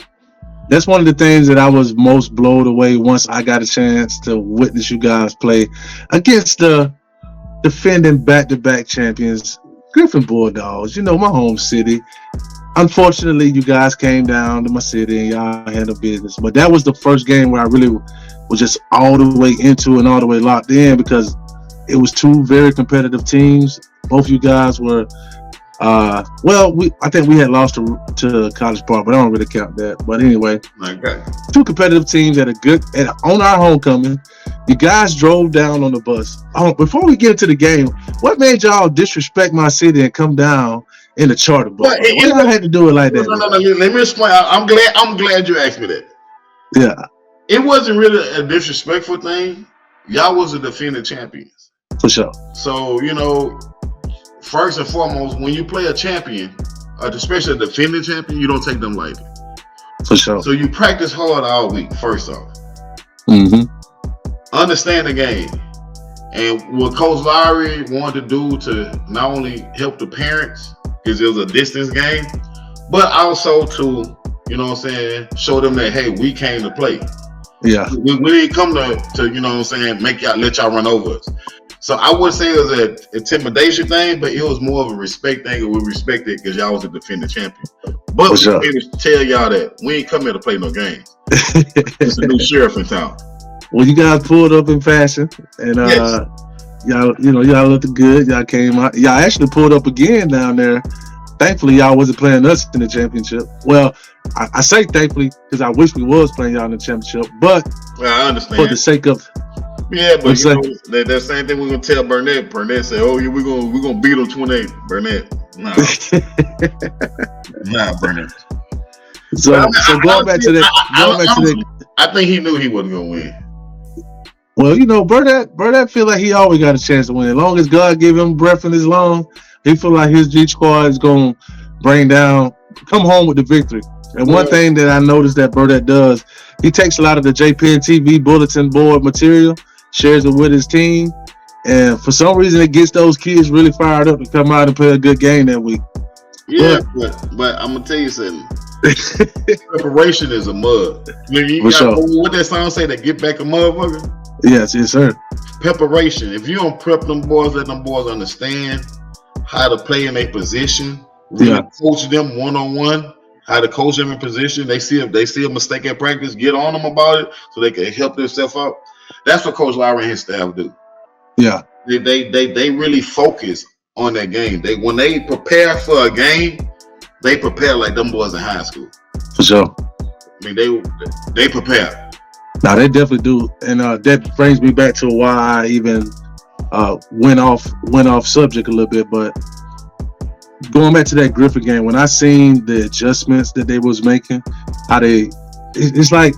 that's one of the things that I was most blown away once I got a chance to witness you guys play against the defending back-to-back champions, Griffin Bulldogs, my home city. Unfortunately, you guys came down to my city and y'all handled business. But that was the first game where I really was just all the way into and all the way locked in because it was 2 very competitive teams. Both you guys were, I think we had lost to College Park, but I don't really count that. But anyway, 2 competitive teams on our homecoming. You guys drove down on the bus. Before we get into the game, what made y'all disrespect my city and come down in the charter bus? Why y'all had to do it like that? No. Let me explain. I'm glad you asked me that. Yeah. It wasn't really a disrespectful thing. Y'all was the defending champions. For sure. So, first and foremost, when you play a champion, especially a defending champion, you don't take them lightly. For sure. So you practice hard all week, first off. Mm-hmm. Understand the game. And what Coach Larry wanted to do to not only help the parents, because it was a distance game, but also to, show them that, hey, we came to play. Yeah. We didn't come to let y'all run over us. So I would say it was an intimidation thing, but it was more of a respect thing, and we respect it because y'all was a defending champion. But we need to tell y'all that we ain't come here to play no games. It's a new sheriff in town. Well, you guys pulled up in fashion, and y'all looked good. Y'all came out. Y'all actually pulled up again down there. Thankfully, y'all wasn't playing us in the championship. Well, I say thankfully because I wish we was playing y'all in the championship, but I understand for the sake of that same thing we're gonna tell Burnett. Burnett said, "Oh yeah, we're gonna beat them 28." Burnett, nah, Burnett. So going back to that, I think he knew he wasn't gonna win. Well, Burnett feel like he always got a chance to win. As long as God give him breath in his lungs, he feel like his G squad is gonna come home with the victory. And one thing that I noticed that Burnett does, he takes a lot of the JPN TV bulletin board material, shares it with his team, and for some reason it gets those kids really fired up to come out and play a good game that week. Yeah, but I'm gonna tell you something. Preparation is a mud. What that song say? That get back a motherfucker. Yes, sir. Preparation. If you don't prep them boys, let them boys understand how to play in a position. Really coach them one-on-one. How to coach them in position. They see a mistake at practice, get on them about it so they can help themselves up. That's what Coach Larry and his staff do. Yeah. They really focus on that game. When they prepare for a game, they prepare like them boys in high school. For sure. I mean, they prepare. Now they definitely do, and that brings me back to why I even went off subject a little bit. But going back to that Griffin game, when I seen the adjustments that they was making, it's like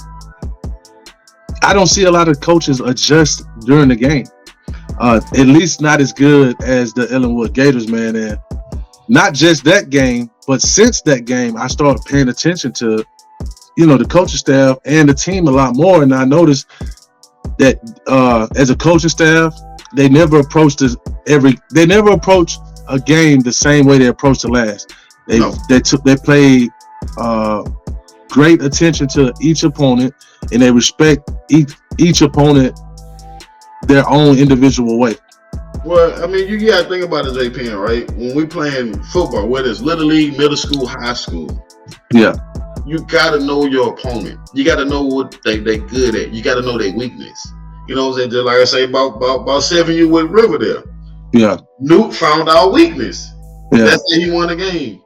I don't see a lot of coaches adjust during the game. At least not as good as the Ellenwood Gators, man. And not just that game, but since that game, I started paying attention to, the coaching staff and the team a lot more. And I noticed that as a coaching staff, they never approached a game the same way they approached the last. They played great attention to each opponent, and they respect each opponent their own individual way. Well, I mean, you gotta think about it, JPN, right? When we playing football, whether it's little league, middle school, high school, yeah, you gotta know your opponent. You gotta know what they good at. You gotta know their weakness. You know what I'm saying? Just like I say about 7U with Riverdale. Yeah. Nuke found our weakness. Yeah. That's how he won the game.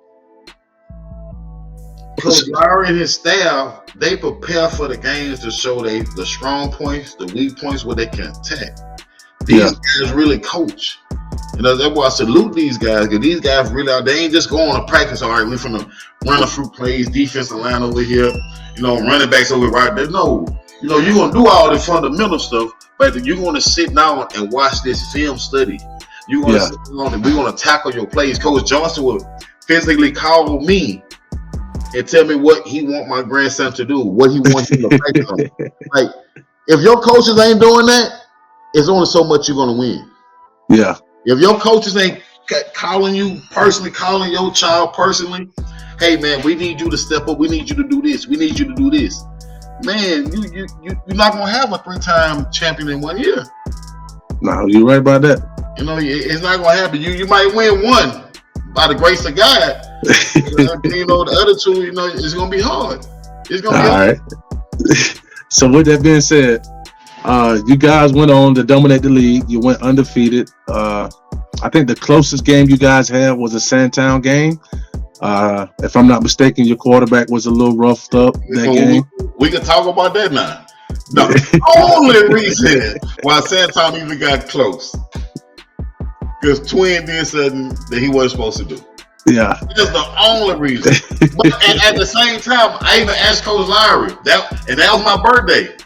Coach Larry and his staff, they prepare for the games to show the strong points, the weak points, where they can attack. These guys really coach. You know, that's why I salute these guys, because these guys really are, they ain't just going to practice, all right, we're finna run a few plays, defensive line over here, you know, running backs over right there. No. You know, you're going to do all the fundamental stuff, but you're going to sit down and watch this film study. You're going to sit down and we're going to tackle your plays. Coach Johnson will physically call me and tell me what he want my grandson to do, what he wants him to practice on. Like, if your coaches ain't doing that, it's only so much you're going to win. Yeah. If your coaches ain't calling you personally, calling your child personally, hey, man, we need you to step up. We need you to do this. We need you to do this. Man, you're not going to have a 3-time champion in 1 year. No, you're right about that. You know, it's not going to happen. You might win one by the grace of God. You know, the other two, you know, it's going to be hard. It's going to be hard. Right. So with that being said, you guys went on to dominate the league. You went undefeated. I think the closest game you guys had was a Sandtown game. If I'm not mistaken, your quarterback was a little roughed up that game. We can talk about that now. The only reason why Sandtown even got close, because Twin did something that he wasn't supposed to do. Yeah. That's the only reason. But at the same time, I even asked Coach Larry, that was my birthday.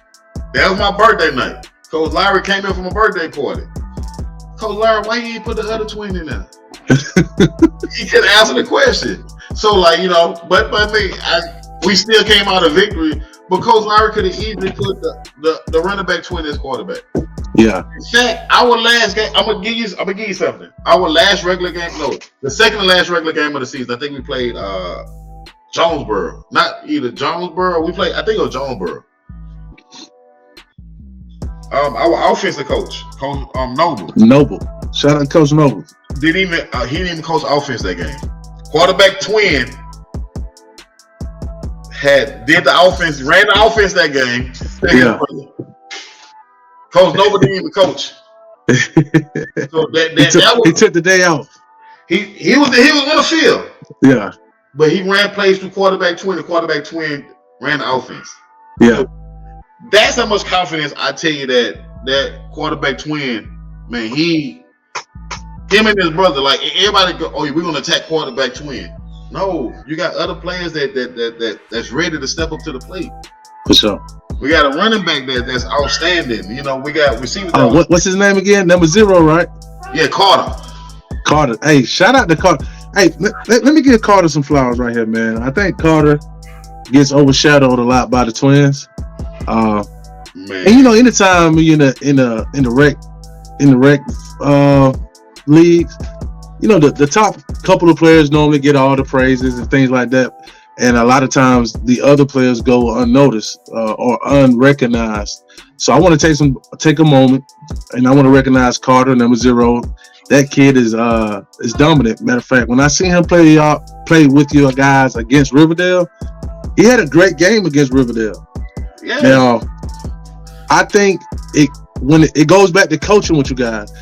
That was my birthday night. Coach Larry came in from a birthday party. Coach Larry, why you ain't put the other twin in there? He couldn't answer the question. So, like, you know, but me, we still came out of victory. But Coach Larry could have easily put the running back twin as quarterback. Yeah. In fact, our last game, I'm gonna give you something. Our last regular game, the second to last regular game of the season, I think we played Jonesboro. Not either Jonesboro. I think it was Jonesboro. Our offensive coach, Coach Noble. Shout out to Coach Noble. He didn't even coach offense that game. Quarterback twin did the offense, ran the offense that game. Yeah. Coach Noble didn't even coach. So he took the day off. He was on the field. Yeah. But he ran plays through quarterback twin. The quarterback twin ran the offense. Yeah. So that's how much confidence I tell you that quarterback twin, man, him and his brother, like everybody go, oh, we're gonna attack quarterback twin. No, you got other players that's ready to step up to the plate. For sure. We got a running back that's outstanding. You know, we got receivers. What's his name again? Number 0, right? Yeah, Carter. Hey, shout out to Carter. Hey, let me give Carter some flowers right here, man. I think Carter gets overshadowed a lot by the twins. Man. And you know, anytime you're in the rec leagues, you know, the top couple of players normally get all the praises and things like that. And a lot of times the other players go unnoticed or unrecognized. So I want to take a moment, and I want to recognize Carter, number 0. That kid is dominant. Matter of fact, when I seen him play with you guys against Riverdale, he had a great game against Riverdale. Yeah. Now, I think when it goes back to coaching with you guys,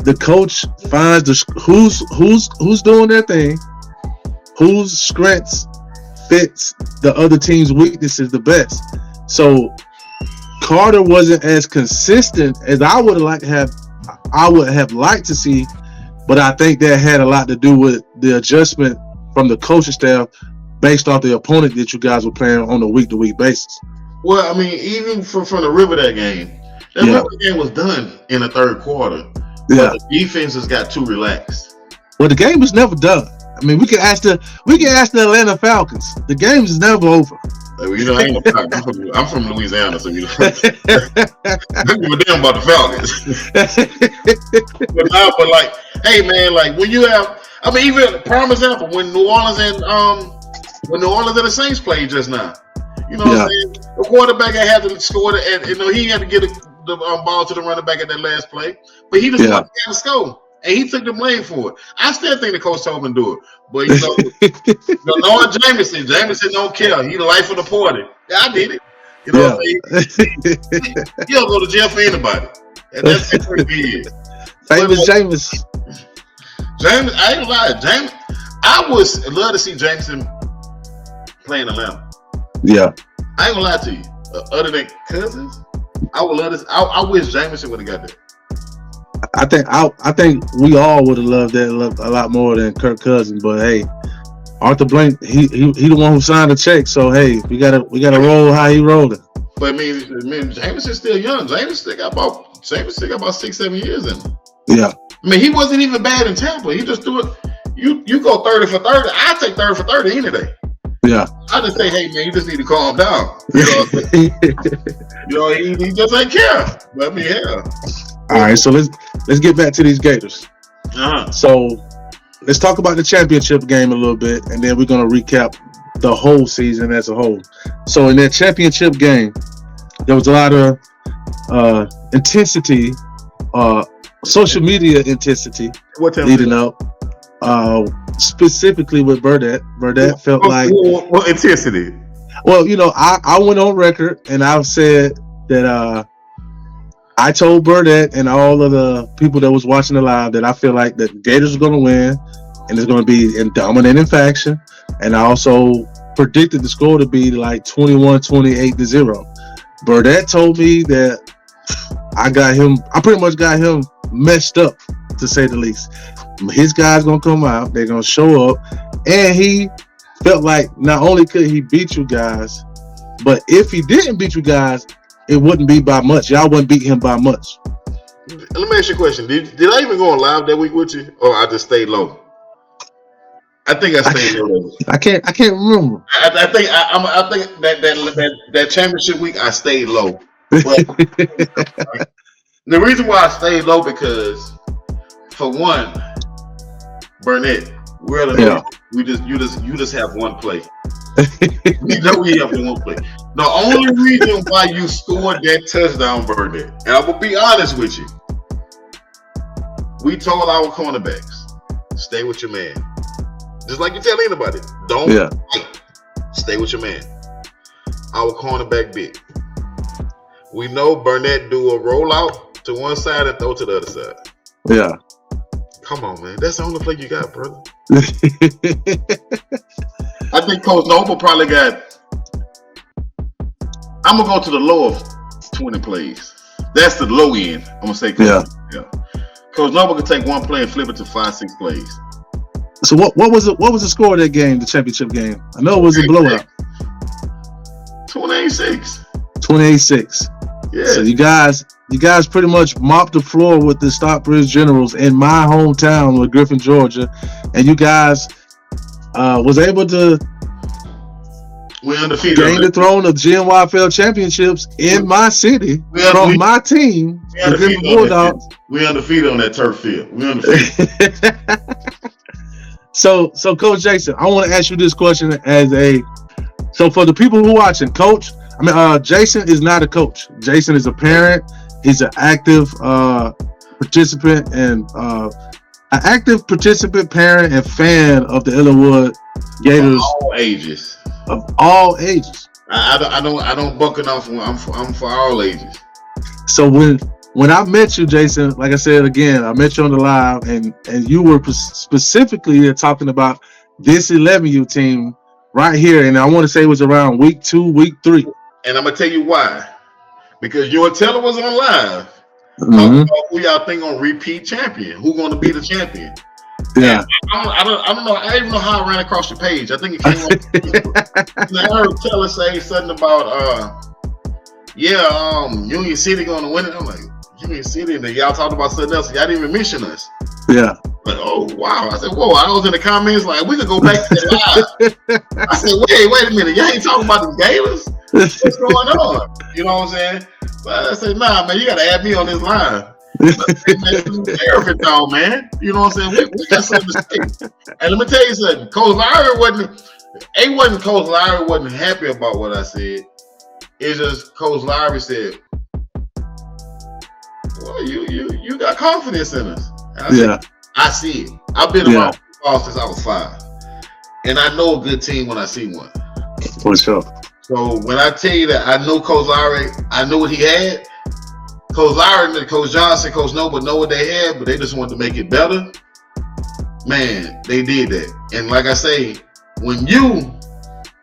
the coach finds who's doing their thing, whose strengths fits the other team's weaknesses the best. So Carter wasn't as consistent as I would have liked to see, but I think that had a lot to do with the adjustment from the coaching staff based off the opponent that you guys were playing on a week-to-week basis. Well, I mean, even from the Riverdale game, Riverdale game was done in the third quarter. Yeah, the defenses got too relaxed. Well, the game was never done. I mean, we can ask the Atlanta Falcons. The game is never over. You know, I ain't no I'm from Louisiana, so you know, I don't give a damn about the Falcons. but like, hey man, like when you have, I mean, even prime example when New Orleans and when New Orleans and the Saints played just now. You know what I'm saying? The quarterback had to score, and he had to get the ball to the running back at that last play, but he just wanted to score, and he took the blame for it. I still think the coach told him to do it, but knowing Jameson don't care. He the life of the party. Yeah, I did it. You know what I'm saying? He'll go to jail for anybody, and that's what he is. Famous Jameson. James, I ain't gonna lie, James. I would love to see Jameson play in Atlanta. Yeah, I ain't gonna lie to you. Other than Cousins, I would love this. I wish Jameson would have got there. I think we all would have loved that a lot more than Kirk Cousins. But hey, Arthur Blank, he the one who signed the check. So hey, we gotta roll how he rolled it. But I mean, Jameson's still young. Jameson still got about 6-7 years in him. Yeah. I mean, he wasn't even bad in Tampa. He just threw it. You go 30 for 30. I take 30 for 30 any day. Yeah. I just say, hey man, you just need to calm down. You know, he just ain't care. But I mean, yeah. All right, so let's get back to these Gators. So let's talk about the championship game a little bit, and then we're gonna recap the whole season as a whole. So in that championship game, there was a lot of intensity, social media intensity leading up. Specifically with Burdette. Burdette felt like what intensity? Well, you know, I went on record and I've said that I told Burdette and all of the people that was watching the live that I feel like the Gators are going to win and it's going to be in dominating fashion. And I also predicted the score to be like 21-28-0. Burdette told me that I pretty much got him messed up, to say the least. His guys gonna come out, they're gonna show up, and he felt like not only could he beat you guys, but if he didn't beat you guys, it wouldn't be by much. Y'all wouldn't beat him by much. Let me ask you a question. Did I even go on live that week with you, or I just stayed low? I think I stayed low. I can't remember. I think that championship week I stayed low. But the reason why I stayed low because, for one, Burnett, we're at a you just have one play. We know we have one play. The only reason why you scored that touchdown, Burnett, and I will be honest with you, we told our cornerbacks, stay with your man. Just like you tell anybody, don't fight. Stay with your man. Our cornerback big. We know Burnett do a rollout to one side and throw to the other side. Yeah. Come on, man. That's the only play you got, brother. I think Coach Noble probably got. I'm gonna go to the low of 20 plays. That's the low end. I'm gonna say, yeah. Coach Noble could take one play and flip it to 5-6 plays. So what was the score of that game, the championship game? I know it was a blowout. 28-6. 28-6. Yeah. So you guys pretty much mopped the floor with the Stockbridge Generals in my hometown with Griffin, Georgia, and you guys was able to gain the throne of GNYFL championships in my city from my team, the Griffin Bulldogs. We undefeated on that turf field. We undefeated. So Coach Jason, I want to ask you this question so for the people who are watching, Coach. Jason is not a coach. Jason is a parent. He's an active participant parent, and fan of the Ellenwood Gators. Of all ages. I don't buck enough. I'm for all ages. So when I met you, Jason, like I said again, I met you on the live, and you were specifically talking about this 11U team right here, and I want to say it was around week 2, week 3. And I'm gonna tell you why. Because your teller was on live. Mm-hmm. Who y'all think gonna repeat champion? Who gonna be the champion? Yeah. I don't know. I don't even know how I ran across your page. I think it came on. I heard teller say something about Union City gonna win it. I'm like, Union City, and then y'all talked about something else. Y'all didn't even mention us. Yeah. Like, oh wow. I said, whoa, I was in the comments like, we could go back to the live. I said, wait a minute, y'all ain't talking about the Gators? What's going on? You know what I'm saying? But I said, nah, man, you gotta add me on this line. Man. You know what I'm saying? We got something to say. And let me tell you something, Coach Larry wasn't. It wasn't Coach Lowry wasn't happy about what I said. It's just Coach Lowry said, "Well, you got confidence in us." And I said, I see it. I've been around football since I was 5, and I know a good team when I see one. For sure. So when I tell you that I know Coach Lowry, I know what he had. Coach Lowry, Coach Johnson, Coach Noble know what they had, but they just wanted to make it better. Man, they did that. And like I say, when you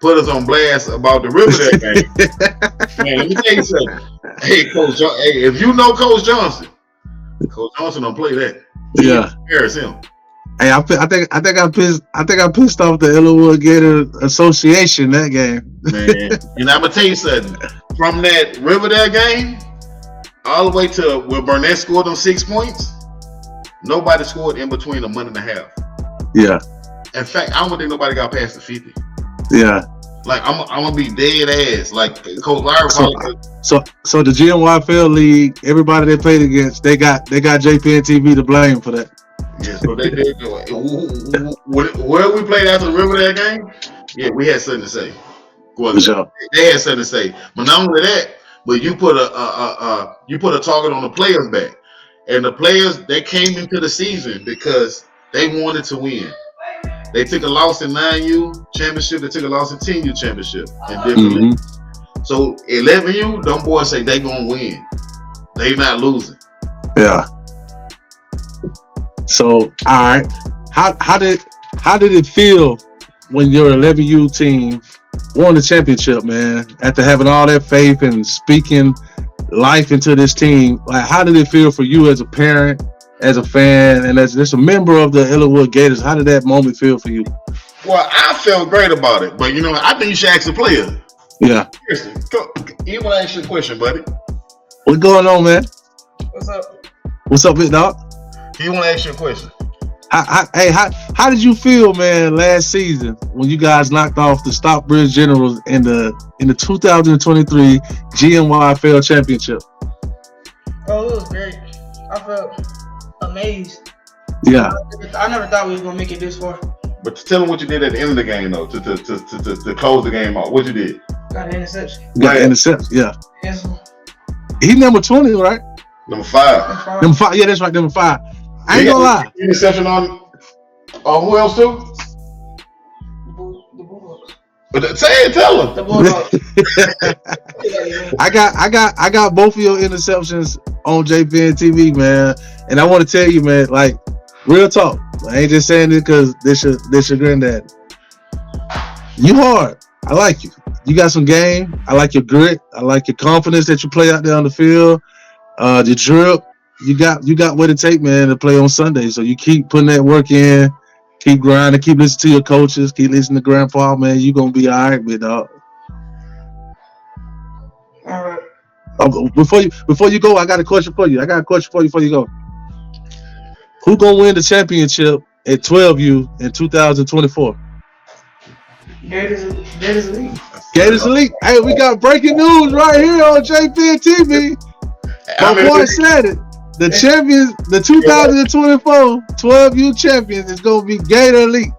put us on blast about the Riverdale game, man, let me tell you something. Hey, Coach, hey, if you know Coach Johnson don't play that. He embarrass him. Hey, I think I pissed off the Ellenwood Gators Association that game. Man, and I'm gonna tell you something. From that Riverdale game, all the way to where Burnett scored on 6 points, nobody scored in between a month and a half. Yeah. In fact, I don't think nobody got past the 50. Yeah. Like I'm gonna be dead ass. Like Coach Larry. So the GNYFL league, everybody they played against, they got JPN TV to blame for that. Yeah, so they did. Where we played after the Riverdale game, yeah, we had something to say. For sure. They had something to say. But not only that, but you put a target on the players' back, and the players they came into the season because they wanted to win. They took a loss in 9U championship. They took a loss in 10U championship in different leagues. So 11U, them boys say they gonna win. They not losing. Yeah. So all right, how did it feel when your 11U team won the championship, man? After having all that faith and speaking life into this team, like how did it feel for you as a parent, as a fan, and as just a member of the Ellenwood Gators? How did that moment feel for you? Well, I felt great about it, but you know, I think you should ask the player. Yeah. Seriously, you want to ask you a question, buddy? What's going on, man? What's up? What's up, big dog? You want to ask you a question? How did you feel, man, last season when you guys knocked off the Stockbridge Generals in the 2023 GNYFL championship? Oh, it was great. I felt amazed. Yeah. I never thought we was gonna make it this far. But tell them what you did at the end of the game, though, to close the game out. What you did? Got an interception. Got an interception, yeah. Yes. He's number 20, right? Number 5. Number 5, yeah, that's right, number 5. I ain't gonna lie. Interception on who else too? The Bulldogs. But say it, tell them. The Bulldogs. I got both of your interceptions on JPN TV, man. And I want to tell you, man, like real talk. I ain't just saying it because this your granddad. You hard. I like you. You got some game. I like your grit. I like your confidence that you play out there on the field. The drip. You got what it take, man, to play on Sunday. So you keep putting that work in, keep grinding, keep listening to your coaches, keep listening to Grandpa, man. You gonna be all right, big dog. All right. Before you go, I got a question for you. Before you go. Who gonna win the championship at 12U in 2024? Gators Elite. Gators Elite. Hey, we got breaking news right here on JPN TV. My boy said it. The champions, the 2024 12U champions is gonna be Gator Elite.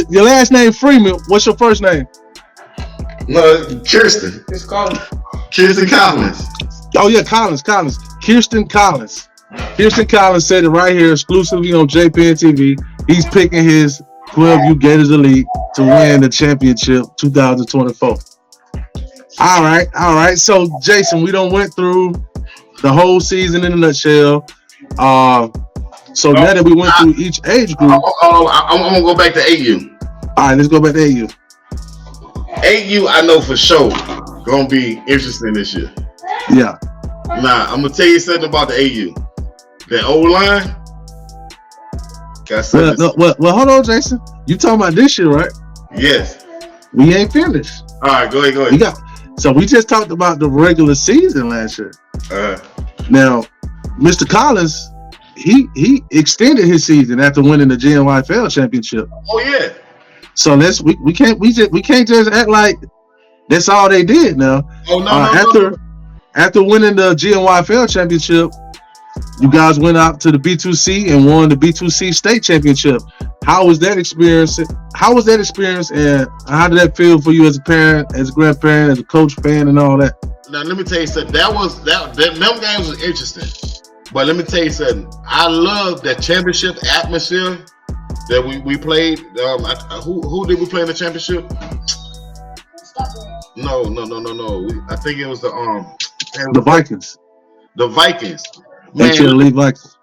Your last name Freeman. What's your first name? Kirsten. It's Collins. Kirsten Collins. Oh yeah, Collins. Kirsten Collins. Kirsten Collins said it right here exclusively on JPN TV. He's picking his 12U Gators Elite to win the championship 2024. All right. So Jason, we done went through the whole season in a nutshell. So now that we went through each age group, I'm gonna go back to 8U. All right, let's go back to 8U. 8U, I know for sure gonna be interesting this year. Yeah. Nah, I'm gonna tell you something about the 8U. That old line. Well, hold on, Jason. You talking about this year, right? Yes. We ain't finished. All right, go ahead. So we just talked about the regular season last year. Now, Mr. Collins, he extended his season after winning the GNYFL championship. Oh yeah. So we can't just act like that's all they did now. Oh no. After winning the GNYFL championship, you guys went out to the B2C and won the B2C state championship. How was that experience? How was that experience, and how did that feel for you as a parent, as a grandparent, as a coach, fan, and all that? Now let me tell you something. Them games was interesting, but let me tell you something. I love that championship atmosphere that we played. Who did we play in the championship? No. I think it was the Vikings. The Vikings. Man, elite Vikings.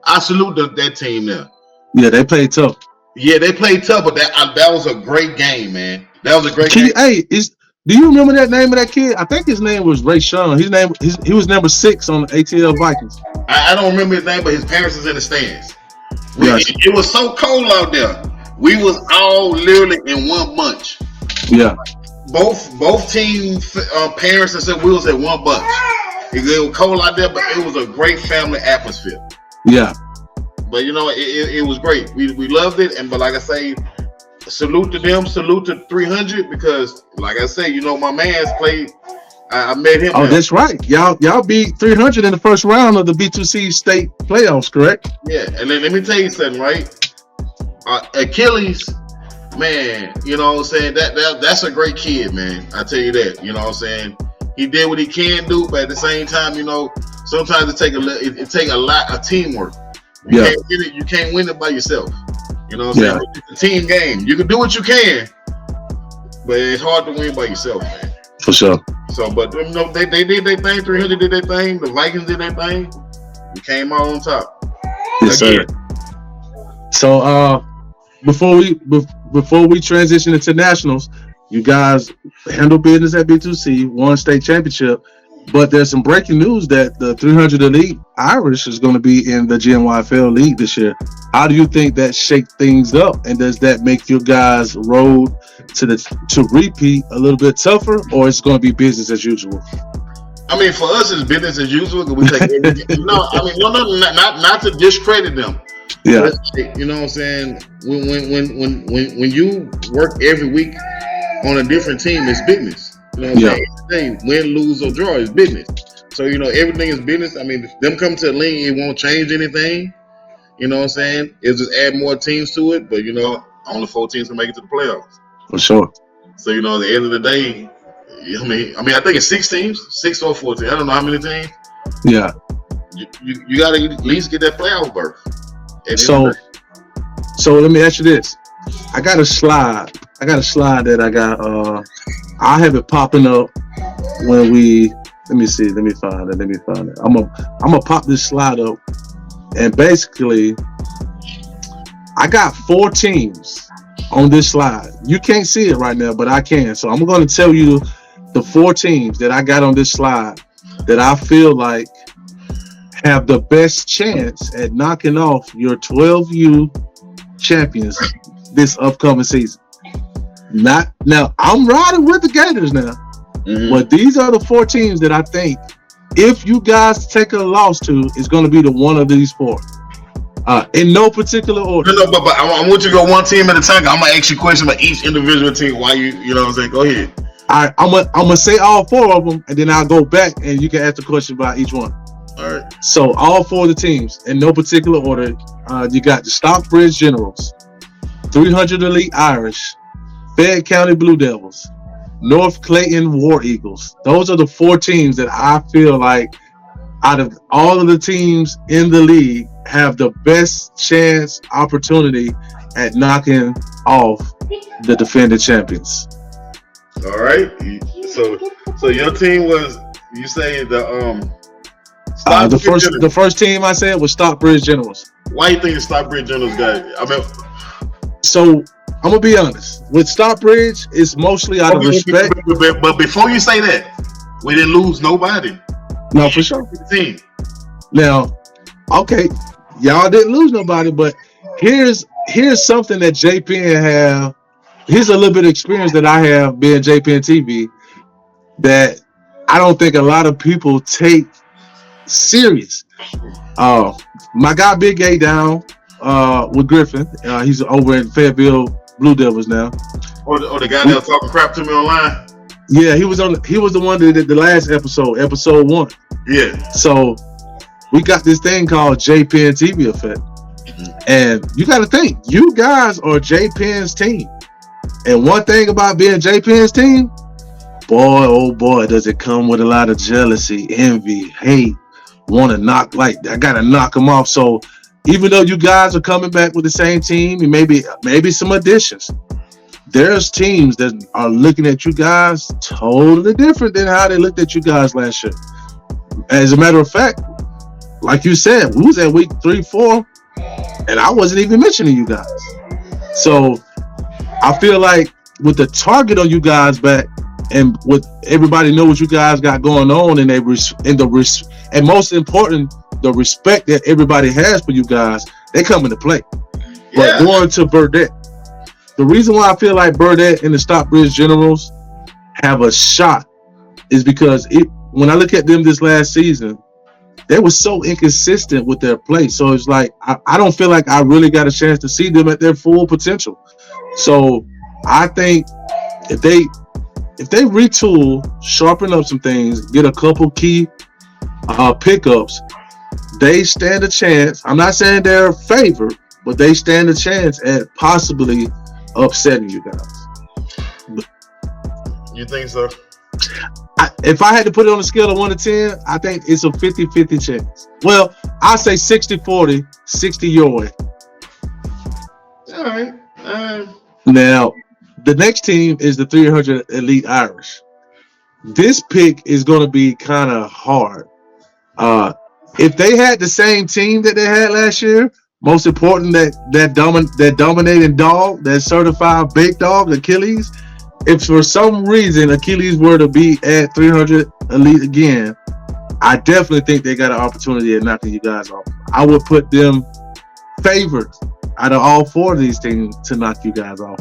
I salute that team there. Yeah, they played tough. Yeah, they played tough, but that was a great game, man. That was a great game. Hey, do you remember that name of that kid? I think his name was Ray Sean. He was number 6 on the ATL Vikings. I don't remember his name, but his parents was in the stands. Yes. It was so cold out there. We was all literally in one bunch. Yeah. Both team parents and said we was at one bunch. It was cold out there, but it was a great family atmosphere. Yeah. But it was great. We loved it, but like I say, salute to them, salute to 300 because, like I say, my man's played. I met him. Oh, that's right. Y'all beat 300 in the first round of the B2C state playoffs, correct? Yeah, and then let me tell you something, right? Achilles, man, you know what I'm saying? That's a great kid, man. I tell you that. You know what I'm saying? He did what he can do, but at the same time, sometimes it take a lot of teamwork. You can't win it by yourself. You know what I'm saying? It's a team game. You can do what you can, but it's hard to win by yourself, man. For sure. So, but they did their thing. 300 did their thing. The Vikings did their thing. We came out on top. Yes, sir. So, before we transition into nationals, you guys handle business at B2C, won state championship. But there's some breaking news that the 300 Elite Irish is going to be in the GNYFL League this year. How do you think that shakes things up? And does that make your guys' road to repeat a little bit tougher, or it's going to be business as usual? I mean, for us, it's business as usual. We take everything. Not to discredit them. Yeah. You know what I'm saying? When you work every week on a different team, it's business. You know what I'm saying? Win, lose, or draw is business. So, everything is business. I mean, them come to the league, it won't change anything. You know what I'm saying? It'll just add more teams to it. But, only 4 teams can make it to the playoffs. For sure. So, at the end of the day, I think it's 6 teams, 6 or 14. I don't know how many teams. Yeah. You got to at least get that playoff berth. So let me ask you this. I got a slide that I got. I have it popping up when we. Let me find it. I'm gonna pop this slide up, and basically, I got 4 teams on this slide. You can't see it right now, but I can. So I'm going to tell you the 4 teams that I got on this slide that I feel like have the best chance at knocking off your 12U champions this upcoming season. Now, I'm riding with the Gators now, but these are the 4 teams that I think if you guys take a loss to, it's going to be the one of these 4. In no particular order. No, but I want you to go one team at a time. I'm gonna ask you a question about each individual team. Why you know what I'm saying? Go ahead. All right, I'm gonna say all 4 of them, and then I'll go back and you can ask the question about each one. All right. So all 4 of the teams in no particular order. You got the Stockbridge Generals, 300 Elite Irish, Fayette County Blue Devils, North Clayton War Eagles. Those are the 4 teams that I feel like out of all of the teams in the league have the best chance opportunity at knocking off the defending champions. All right. So your team was, you say the first team I said was Stockbridge Generals. Why do you think the Stockbridge Generals got it? So I'm gonna be honest. With Stockbridge, it's mostly out of respect. But before you say that, we didn't lose nobody. No, for sure. Team. Now, okay, y'all didn't lose nobody, but here's something that JPN have. Here's a little bit of experience that I have being JPN TV that I don't think a lot of people take serious. My guy Big A down with Griffin. He's over in Fayetteville Blue Devils now. Or the guy that was talking crap to me online. Yeah, he was the one that did the last episode 1. Yeah. So we got this thing called JPN TV effect. And you got to think, you guys are J Penn's team. And one thing about being J Penn's team, boy, oh boy, does it come with a lot of jealousy, envy, hate, want to knock, like, I got to knock them off. So even though you guys are coming back with the same team, and maybe some additions, there's teams that are looking at you guys totally different than how they looked at you guys last year. As a matter of fact, like you said, we was at week 3, 4, and I wasn't even mentioning you guys. So I feel like with the target on you guys back, and with everybody know what you guys got going on, and and most important, the respect that everybody has for you guys, they come into play. But going to Burdett, the reason why I feel like Burdett and the Stockbridge Generals have a shot is because when I look at them this last season, they were so inconsistent with their play. So it's like I don't feel like I really got a chance to see them at their full potential. So I think if they retool, sharpen up some things, get a couple key pickups, they stand a chance. I'm not saying they're favored, but they stand a chance at possibly upsetting you guys. You think so? If I had to put it on a scale of 1 to 10, I think it's a 50-50 chance. Well, I say 60-40, 60 your way. All right. Now, the next team is the 300 Elite Irish. This pick is going to be kind of hard. If they had the same team that they had last year, most important, that dominating dog, that certified big dog, Achilles, if for some reason Achilles were to be at 300 Elite again, I definitely think they got an opportunity at knocking you guys off. I would put them favored out of all 4 of these teams to knock you guys off.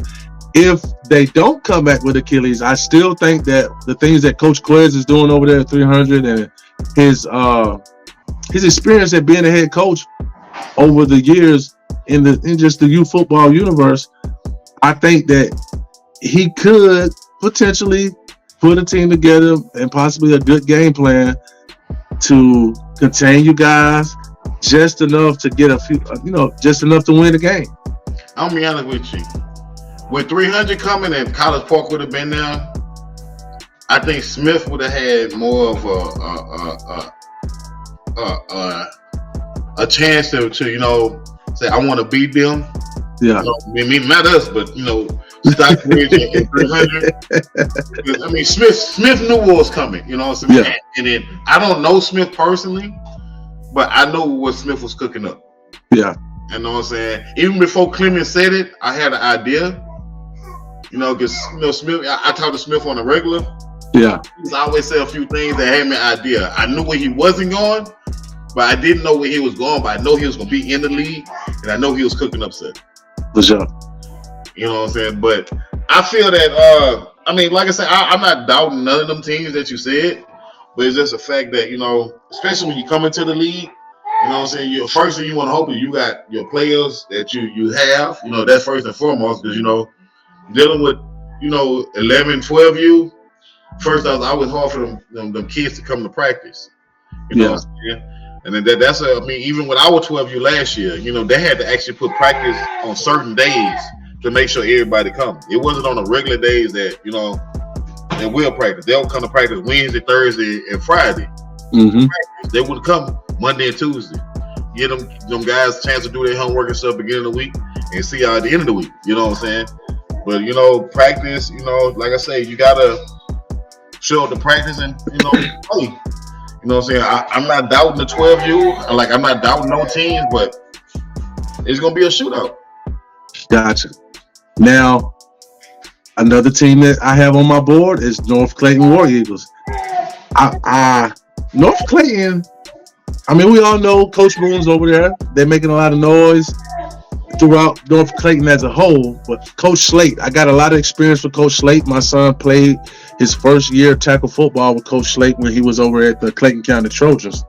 If they don't come back with Achilles, I still think that the things that Coach Quez is doing over there at 300 and his experience at being a head coach over the years in just the youth football universe, I think that he could potentially put a team together and possibly a good game plan to contain you guys just enough to get a few, just enough to win the game. I'm gonna be honest with you. With 300 coming and College Park would have been there, I think Smith would have had more of a chance to say I want to beat them. Yeah. Not us, but Stockbridge and 300. I mean, Smith knew what was coming. You know what I'm saying? Yeah. And then I don't know Smith personally, but I know what Smith was cooking up. Yeah. You know what I'm saying? Even before Clemens said it, I had an idea. Because Smith, I talk to Smith on a regular. Yeah. He's always say a few things that had me an idea. I knew where he wasn't going, but I didn't know where he was going. But I know he was going to be in the league, and I know he was cooking upset. For sure. You know what I'm saying? But I feel that, like I said, I'm not doubting none of them teams that you said, but it's just a fact that, especially when you come into the league, you know what I'm saying? First thing you want to hope is you got your players that you have. That's first and foremost, because, dealing with, 11, 12 first off, it's always hard for them kids to come to practice. You know what I'm saying? And then that's even with our 12U last year, they had to actually put practice on certain days to make sure everybody comes. It wasn't on the regular days that, they will practice. They'll come to practice Wednesday, Thursday, and Friday. Mm-hmm. They wouldn't come Monday and Tuesday. Give them guys a chance to do their homework and stuff beginning of the week and see y'all at the end of the week. You know what I'm saying? But, practice, like I say, you got to show up to practice and, play. You know what I'm saying? I'm not doubting the 12U. I'm not doubting no teams, but it's going to be a shootout. Gotcha. Now, another team that I have on my board is North Clayton War Eagles. North Clayton, we all know Coach Boone's over there. They're making a lot of noise throughout North Clayton as a whole, but Coach Slate, I got a lot of experience with Coach Slate. My son played his first year of tackle football with Coach Slate when he was over at the Clayton County Trojans.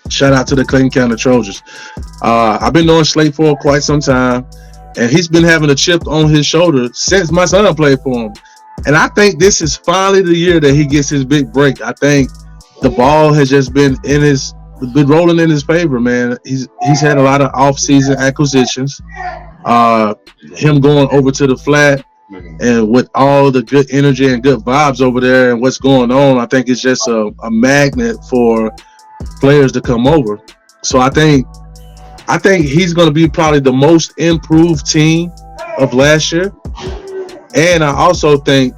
Shout out to the Clayton County Trojans. I've been knowing Slate for quite some time, and he's been having a chip on his shoulder since my son played for him. And I think this is finally the year that he gets his big break. I think the ball has just been in his been rolling in his favor, man. He's had a lot of off-season acquisitions. Him going over to the flat and with all the good energy and good vibes over there and what's going on, I think it's just a magnet for players to come over. So I think he's going to be probably the most improved team of last year. And I also think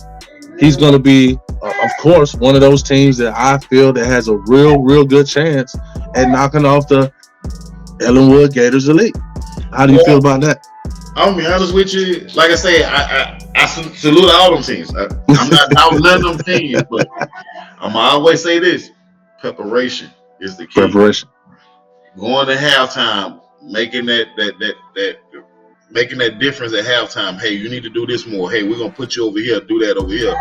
he's going to be, of course, one of those teams that I feel that has a real good chance at knocking off the Ellenwood Gators elite. How do you feel about that? I'm gonna be honest with you. Like I say, I salute all them teams. I'm not out none of them teams, but I'm always say this: preparation is the key. Preparation. Going to halftime, making that difference at halftime. Hey, you need to do this more. Hey, we're gonna put you over here, do that over here.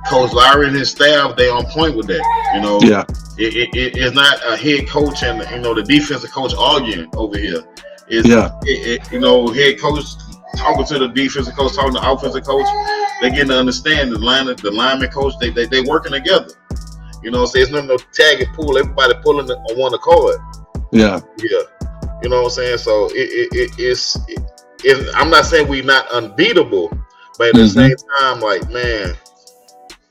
Coach Larry and his staff, they on point with that. You know, yeah. It's not a head coach and the defensive coach arguing over here. It's head coach talking to the defensive coach, talking to the offensive coach. They getting to understand the lineman coach. They working together. You know, so it's nothing to tag and pull. Everybody pulling on one accord. Yeah. You know what I'm saying? So it's I'm not saying we're not unbeatable, but at the same time, like, man,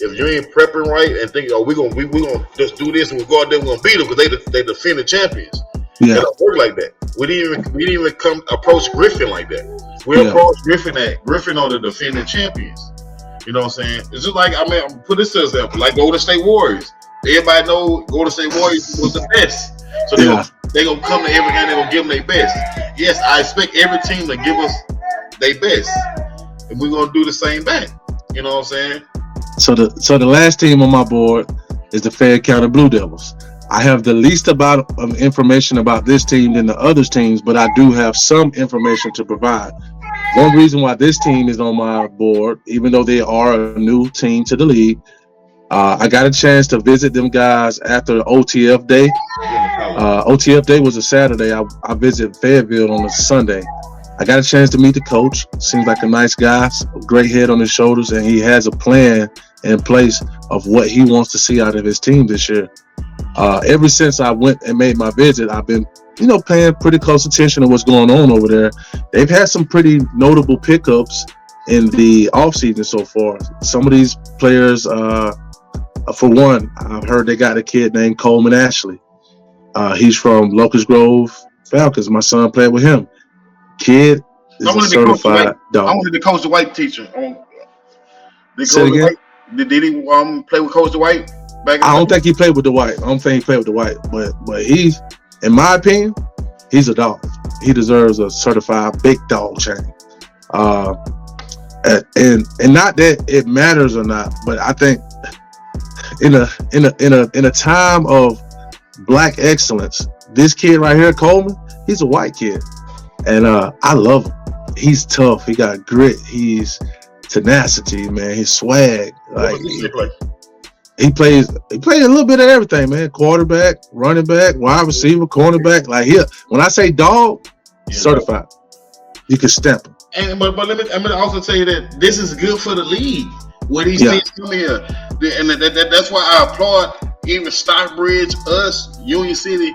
if you ain't prepping right and think, we're gonna just do this and we go out there, we're gonna beat them because they defending champions. Yeah. It don't work like that. We didn't even approach Griffin like that. We approached Griffin on the defending champions. You know what I'm saying? It's just like, put this to example, like Golden State Warriors. Everybody know Golden State Warriors was the best. So they gonna come to every game, they gonna give them their best. Yes, I expect every team to give us their best. And we're gonna do the same back. You know what I'm saying? So the last team on my board is the Fayette County Blue Devils. I have the least amount of information about this team than the other teams, but I do have some information to provide. One reason why this team is on my board, even though they are a new team to the league, I got a chance to visit them guys after OTF Day. OTF Day was a Saturday. I visited Fayetteville on a Sunday. I got a chance to meet the coach. Seems like a nice guy, a great head on his shoulders, and he has a plan in place of what he wants to see out of his team this year. Ever since I went and made my visit, I've been, paying pretty close attention to what's going on over there. They've had some pretty notable pickups in the offseason so far. Some of these players, for one, I've heard they got a kid named Coleman Ashley. He's from Locust Grove Falcons. My son played with him. Kid is a certified dog. I wanted to coach the white teacher. Did he play with Coach Dwight? I don't think he played with Dwight. But he's, in my opinion, he's a dog. He deserves a certified big dog chain. And not that it matters or not, but I think in a time of black excellence, this kid right here, Coleman, he's a white kid, and I love him. He's tough. He got grit. He's tenacity, man. His swag. Like, he played a little bit of everything, man. Quarterback, running back, wide receiver, cornerback. Like, here, when I say dog, certified. You can stamp him. And but let me also tell you that this is good for the league where these teams come here, and that's why I applaud even Stockbridge, us, Union City.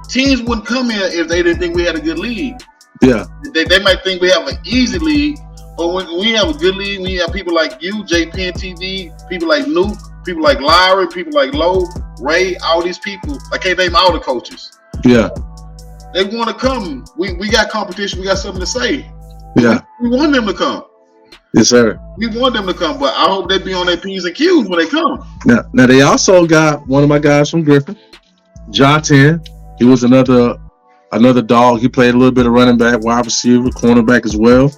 Teams wouldn't come here if they didn't think we had a good league. Yeah, they might think we have an easy league, but when we have a good league, we have people like you, JPN TV, people like Nuke, people like Lowry, people like Lowe, Ray, all these people. I can't name all the coaches. Yeah, they want to come. We got competition. We got something to say. Yeah, we want them to come. Yes, sir. We want them to come, but I hope they be on their P's and Q's when they come. Now they also got one of my guys from Griffin, Ja 10. He was another dog. He played a little bit of running back, wide receiver, cornerback as well.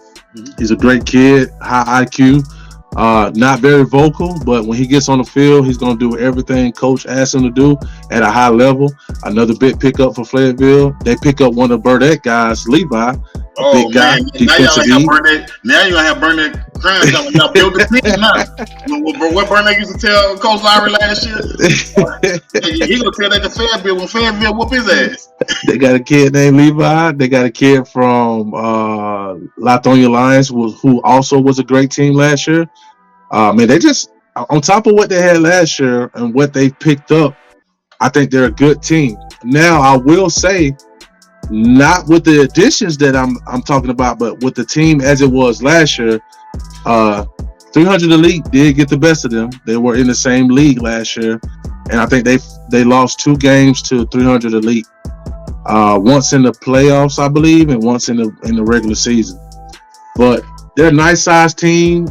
He's a great kid, high IQ, not very vocal, but when he gets on the field, he's going to do everything Coach asked him to do at a high level. Another big pickup for Fayetteville. They pick up one of the Burdette guys, Levi. Big guy, defensive end. Now you're going to have Burnett crying coming up. Build the team now. What Burnett used to tell Coach Lowry last year, he going to tell that to Fayetteville when Fayetteville whoop his ass. They got a kid named Levi. They got a kid from Lithonia Lions, who also was a great team last year. Man, they just, on top of what they had last year and what they picked up, I think they're a good team. Now I will say, not with the additions that I'm talking about, but with the team as it was last year, 300 Elite did get the best of them. They were in the same league last year, and I think they lost 2 games to 300 Elite. Once in the playoffs, I believe, and once in the regular season. But they're a nice sized team,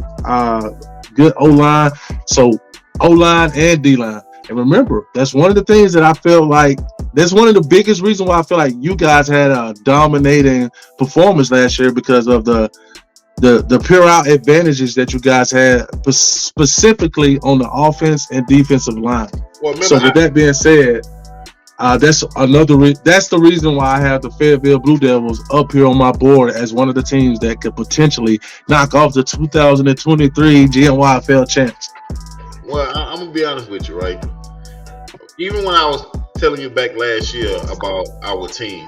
good O-line. So O-line and D-line. And remember, that's one of the things that I feel like, that's one of the biggest reasons why I feel like you guys had a dominating performance last year, because of the pure out advantages that you guys had, specifically on the offense and defensive line. Well, remember, so with that being said, that's that's the reason why I have the Fayetteville Blue Devils up here on my board as one of the teams that could potentially knock off the 2023 GNYFL champs. Well, I'm gonna be honest with you, right? Even when I was telling you back last year about our team,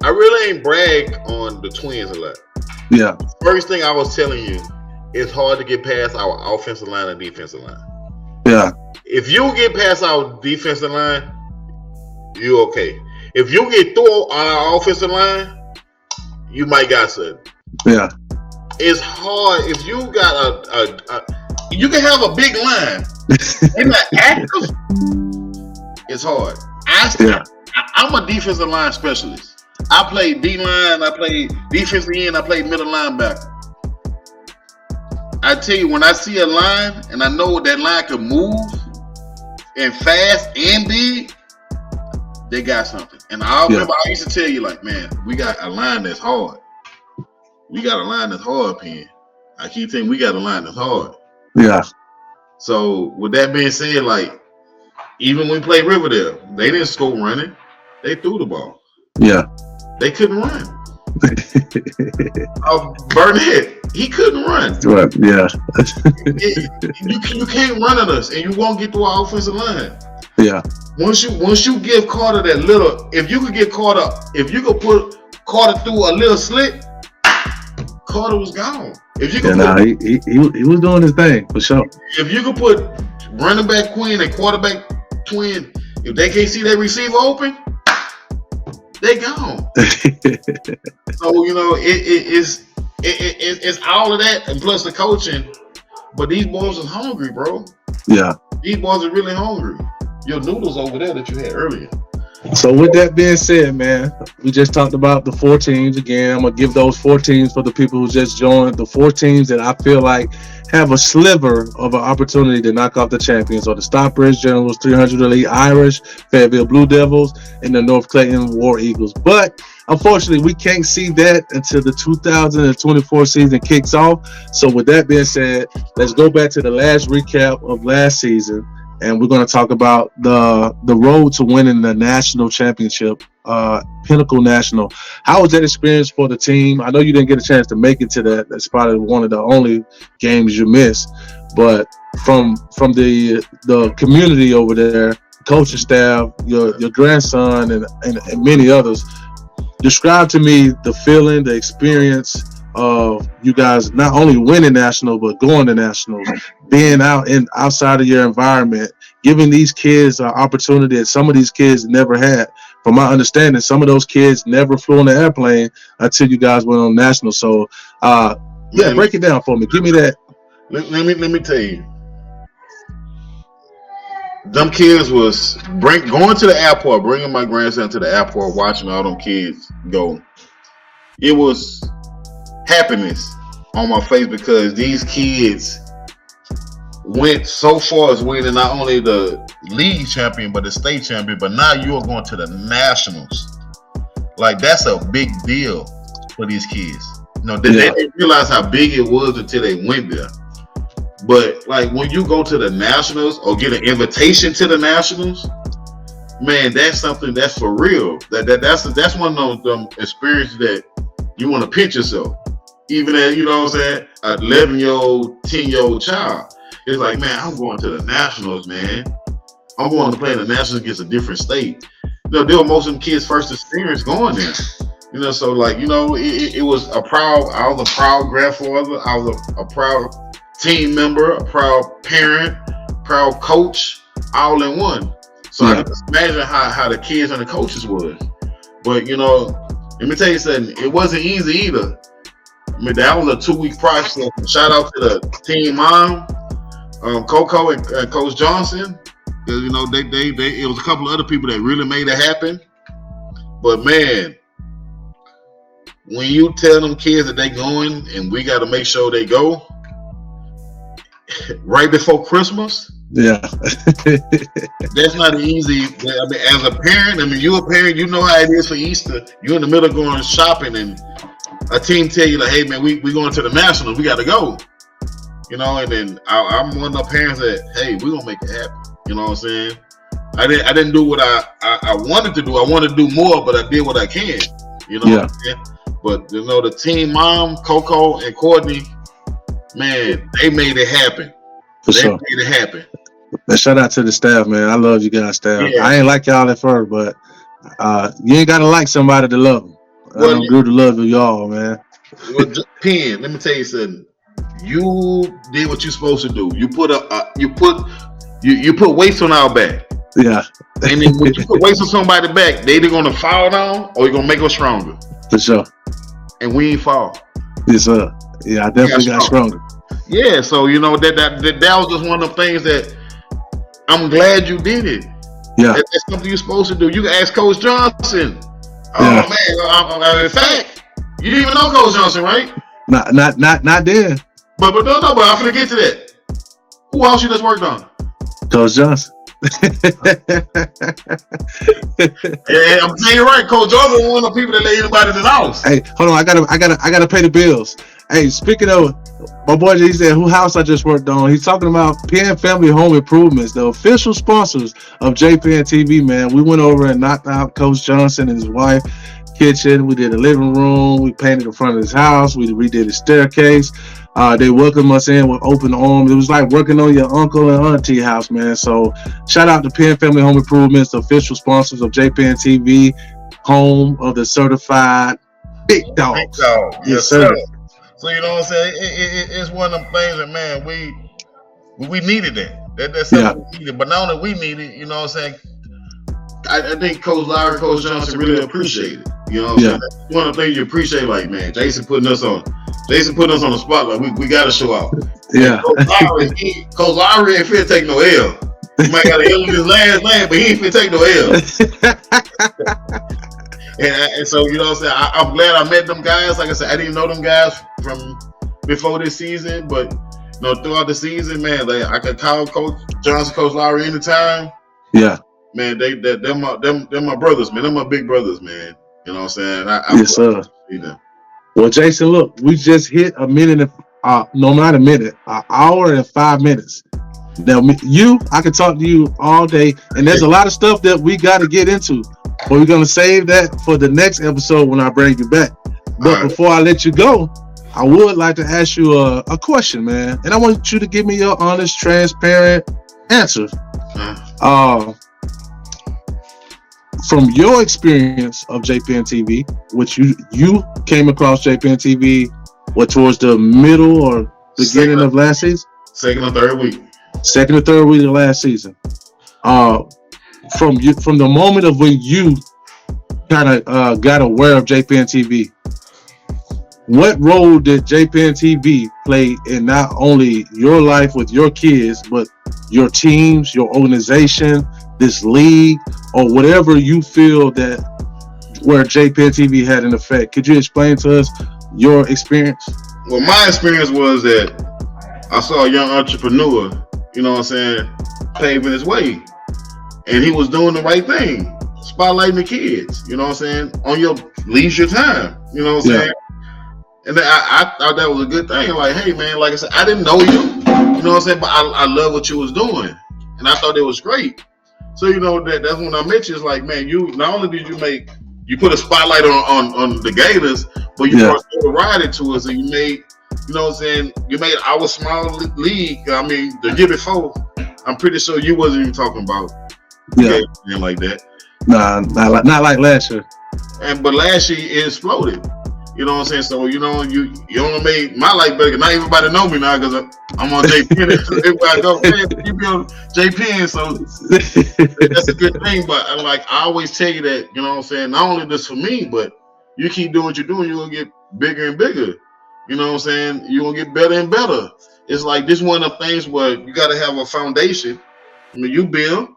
I really ain't brag on the Twins a lot. Yeah. First thing I was telling you, it's hard to get past our offensive line and defensive line. Yeah. If you get past our defensive line, you okay. If you get through on our offensive line, you might got something. Yeah. It's hard if you got you can have a big line and not active. It's hard. I'm a defensive line specialist. I play D-line, I play defensive end, I play middle linebacker. I tell you, when I see a line and I know that line can move and fast and big, they got something. And I remember I used to tell you, like, man, we got a line that's hard. We got a line that's hard, Penn. I keep saying we got a line that's hard. Yeah. So with that being said, like, even when we played Riverdale, they didn't score running. They threw the ball. Yeah. They couldn't run. Burnett, he couldn't run. Right. Yeah. You can't run at us, and you won't get through our offensive line. Yeah. Once you give Carter that little, if you could put Carter through a little slit, Carter was gone. If you could he was doing his thing for sure. If you could put running back Queen and quarterback Twin, if they can't see that receiver open, they gone. So it's all of that, and plus the coaching. But these boys are hungry, bro. Yeah. These boys are really hungry. Your noodles over there that you had earlier. So with that being said, man, we just talked about the 4 teams again. I'm gonna give those 4 teams for the people who just joined. The 4 teams that I feel like have a sliver of an opportunity to knock off the champions are the Stockbridge Generals, 300 Elite Irish, Fayetteville Blue Devils, and the North Clayton War Eagles. But unfortunately, we can't see that until the 2024 season kicks off. So with that being said, let's go back to the last recap of last season. And we're going to talk about the road to winning the national championship, Pinnacle National. How was that experience for the team? I know you didn't get a chance to make it to that. That's probably one of the only games you missed. But from the community over there, coaching staff, your grandson, and many others, describe to me the feeling, the experience of you guys not only winning national but going to nationals, being outside of your environment, giving these kids an opportunity that some of these kids never had. From my understanding, some of those kids never flew on an airplane until you guys went on national. So break it down for me. Give me that. Let me tell you. Them kids was going to the airport, bringing my grandson to the airport, watching all them kids go. It was happiness on my face because these kids went so far as winning not only the league champion but the state champion, but now you are going to the nationals. Like, that's a big deal for these kids. They didn't realize how big it was until they went there. But like, when you go to the nationals or get an invitation to the nationals, man, that's something that's for real. That's one of them experiences that you want to pinch yourself. Even as, you know what I'm saying, an 11-year-old, 10-year-old child. It's like, man, I'm going to the nationals, man. I'm going to play in the nationals against a different state. They were most of them kids' first experience going there. So like, it was I was a proud grandfather. I was a proud team member, a proud parent, proud coach, all in one. So I can just imagine how the kids and the coaches was. But let me tell you something. It wasn't easy either. I mean, that was a 2-week process. Shout out to the team mom, Coco and Coach Johnson. Because it was a couple of other people that really made it happen. But man, when you tell them kids that they going and we got to make sure they go right before Christmas. Yeah. That's not easy. I mean, as a parent, you're a parent, you know how it is for Easter. You're in the middle of going shopping and a team tell you like, hey man, we going to the Nationals, we got to go. And then I'm one of the parents that, hey, we're going to make it happen. You know what I'm saying? I didn't do what I wanted to do. I wanted to do more, but I did what I can. You know what I'm saying? But the team mom, Coco and Courtney, man, they made it happen. Made it happen. And shout out to the staff, man. I love you guys, staff. Yeah. I ain't like y'all at first, but you ain't gotta like somebody to love them. I grew to love y'all, man. Well, Penn, let me tell you something. You did what you're supposed to do. You put you put weights on our back. Yeah. And then when you put weights on somebody's back, they either gonna fall down or you're gonna make them stronger. For sure. And we ain't fall. Yes, sir. Yeah, I definitely got stronger. Yeah, so that was just one of the things that I'm glad you did it. Yeah. That's something you're supposed to do. You can ask Coach Johnson. Oh man, in fact, you didn't even know Coach Johnson, right? Not then. But I'm gonna get to that. Who else you just worked on? Coach Johnson. And I'm telling you right, Coach Johnson was one of the people that let anybody in his house. Hey, hold on, I gotta pay the bills. Hey, speaking of my boy, he said who house I just worked on. He's talking about Penn Family Home Improvements, the official sponsors of JPN TV. Man, we went over and knocked out Coach Johnson and his wife kitchen. We did a living room. We painted the front of his house. We redid his staircase. They welcomed us in with open arms. It was like working on your uncle and auntie house, man. So shout out to Penn Family Home Improvements, the official sponsors of JPN TV, home of the certified big dogs. Big dog. Yes, sir. So you know what I'm saying? It's one of them things that, man, we needed that. That's something we needed. But not only we needed, you know what I'm saying? I think Coach Lowry, Coach Johnson really appreciate it. You know what I'm saying? That's one of the things you appreciate, like, man, Jason putting us on the spotlight. We got to show out. Yeah. Coach Lowry ain't fit take no L. He might got an L in his last name, but he ain't fit take no L. And so, you know what I'm saying? I'm glad I met them guys. Like I said, I didn't know them guys from before this season, but throughout the season, man, I could call Coach Johnson, Coach Lowry anytime. Yeah. Man, they're my brothers, man. They're my big brothers, man. You know what I'm saying? Yes, sir. Well, Jason, look, we just hit a minute. Not a minute, an hour and 5 minutes. Now, I can talk to you all day, and there's a lot of stuff that we got to get into, but we're gonna save that for the next episode when I bring you back. But before I let you go, I would like to ask you a question, man, and I want you to give me your honest, transparent answer. From your experience of JPN TV, which you came across JPN TV, towards the middle or beginning of last season? Second or third week of last season. From the moment of when you kind of got aware of JPN TV, what role did JPN TV play in not only your life with your kids, but your teams, your organization, this league, or whatever you feel that where JPN TV had an effect? Could you explain to us your experience? Well, my experience was that I saw a young entrepreneur, you know what I'm saying, paving his way. And he was doing the right thing, spotlighting the kids, you know what I'm saying, on your leisure time, you know what I'm saying? And then I thought that was a good thing. Like, hey, man, like I said, I didn't know you, you know what I'm saying, but I love what you was doing. And I thought it was great. So, that's when I met you. It's like, man, you not only did you put a spotlight on the Gators, but you brought notoriety to us, and you made, you know what I'm saying, you made our small league. I mean, the year before, I'm pretty sure you wasn't even talking about like that. Nah, not like last year. But last year it exploded. You know what I'm saying? So you only made my life better. Not everybody know me now because I'm on JPN. Everybody go, man, you be on JPN, so that's a good thing. But I always tell you that, you know what I'm saying? Not only this for me, but you keep doing what you're doing, you're gonna get bigger and bigger. You know what I'm saying? You're gonna get better and better. It's like this one of the things where you gotta have a foundation. I mean, you build.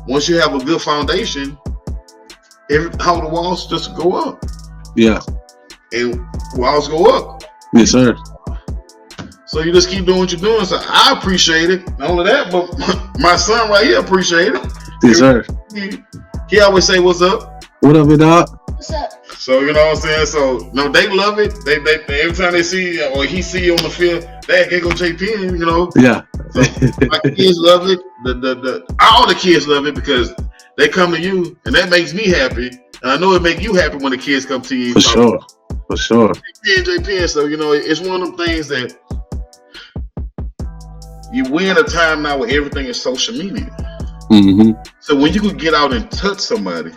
Once you have a good foundation, how the walls just go up. Yeah. And walls go up. Yes, sir. So you just keep doing what you're doing. So I appreciate it. Not only that, but my son right here appreciate it. Yes, sir. He always say, "What's up?" What up, it dog? What's up? So you know what I'm saying. So no, they love it. They every time they see or he see you on the field, they can't go JP. You know. Yeah. So my kids love it. All the kids love it because they come to you, and that makes me happy. And I know it make you happy when the kids come to you. For sure. For sure. JPN. So it's one of them things that we're in a time now where everything is social media. Mm-hmm. So when you could get out and touch somebody,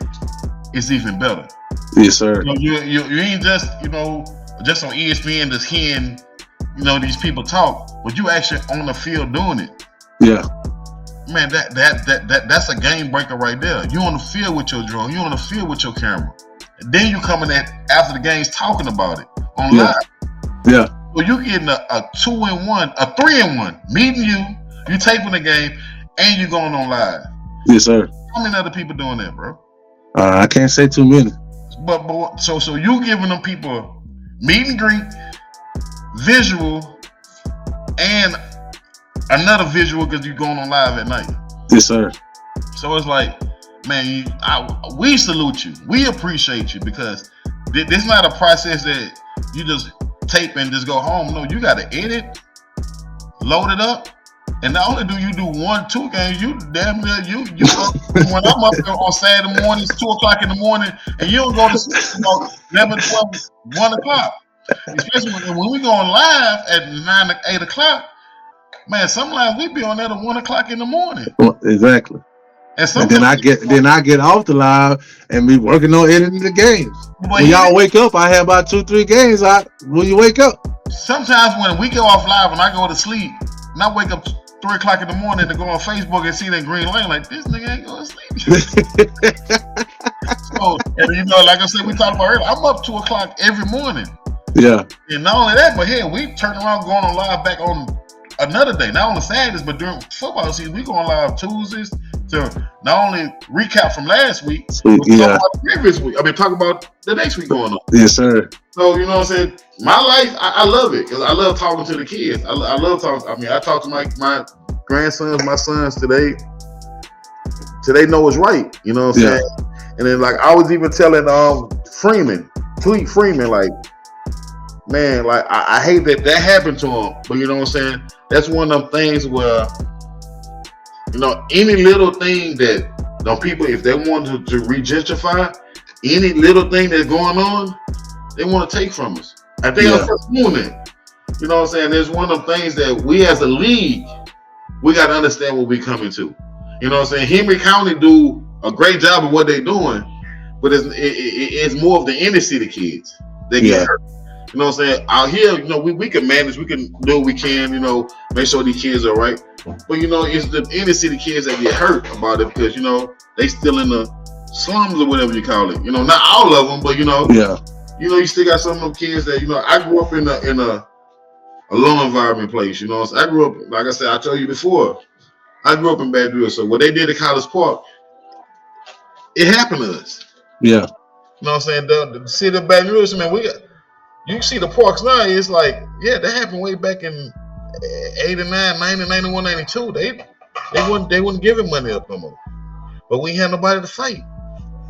it's even better. Yes, sir. You ain't just just on ESPN just hearing these people talk, but you actually on the field doing it. Yeah. Man, that's a game breaker right there. You on the field with your drone, you on the field with your camera. And then you coming after the game's talking about it on live. Yeah. So you getting a 2-in-1, a 3-in-1, meeting you taping the game, and you going on live. Yes, sir. How many other people doing that, bro? I can't say too many. But so you giving them people meet and greet, visual, and another visual because you going on live at night. Yes, sir. So it's like, man, we salute you. We appreciate you because this is not a process that you just tape and just go home. No, you got to edit, load it up, and not only do you do 1-2 games, you damn near you when I'm up there on Saturday mornings, 2:00 in the morning, and you don't go to sleep about 11, 12, 1 o'clock. Especially when we going live at 9, 8 o'clock. Man, sometimes we be on that at 1 o'clock in the morning. Well, exactly. And then I get off the live and be working on editing the games. When y'all wake up, I have about 2-3 games out when you wake up. Sometimes when we go off live and I go to sleep, and I wake up 3 o'clock in the morning to go on Facebook and see that green lane, like this nigga ain't going to sleep. So, and like I said, we talked about earlier, I'm up 2 o'clock every morning. Yeah. And not only that, but here we turn around going on live back on another day, not only Saturdays, but during football season, we going live Tuesdays to not only recap from last week, but talk about the previous week. Talk about the next week going on. Yes, sir. So, you know what I'm saying? My life, I love it because I love talking to the kids. I love talking. I talk to my grandsons, my sons today. They know it's right. You know what I'm saying? And then, like, I was even telling Tweet Freeman, like, man, like, I hate that happened to him. But you know what I'm saying? That's one of them things where, any little thing that people, if they want to regentrify, any little thing that's going on, they want to take from us. I think I'm first doing it. You know what I'm saying? There's one of the things that we as a league, we got to understand what we're coming to. You know what I'm saying? Henry County do a great job of what they're doing, but it's more of the inner city kids. They get hurt. You know what I'm saying? Out here, we can manage, we can do what we can, make sure these kids are right. But, it's the inner city kids that get hurt about it because, they still in the slums or whatever you call it. Not all of them, but, you still got some of them kids that, I grew up in a low environment place, I grew up, like I said, I told you before, I grew up in Baton Rouge. So what they did at College Park, it happened to us. Yeah. You know what I'm saying? The city of Baton Rouge, man, you see the parks now, it's like, that happened way back in 89, 90, 91, 92. They wouldn't give him money up no more. But we had nobody to fight.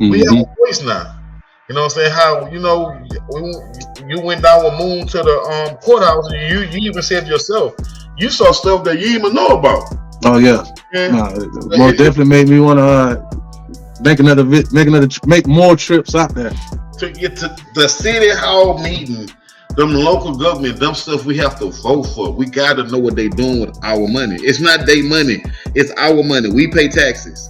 Mm-hmm. We have a voice now. You know what I'm saying? How, you went down with Moon to the courthouse and you even said yourself, you saw stuff that you didn't even know about. Oh yeah. Most definitely made me want to make more trips out there. To get to the city hall meeting, them local government, them stuff we have to vote for. We got to know what they doing with our money. It's not their money. It's our money. We pay taxes.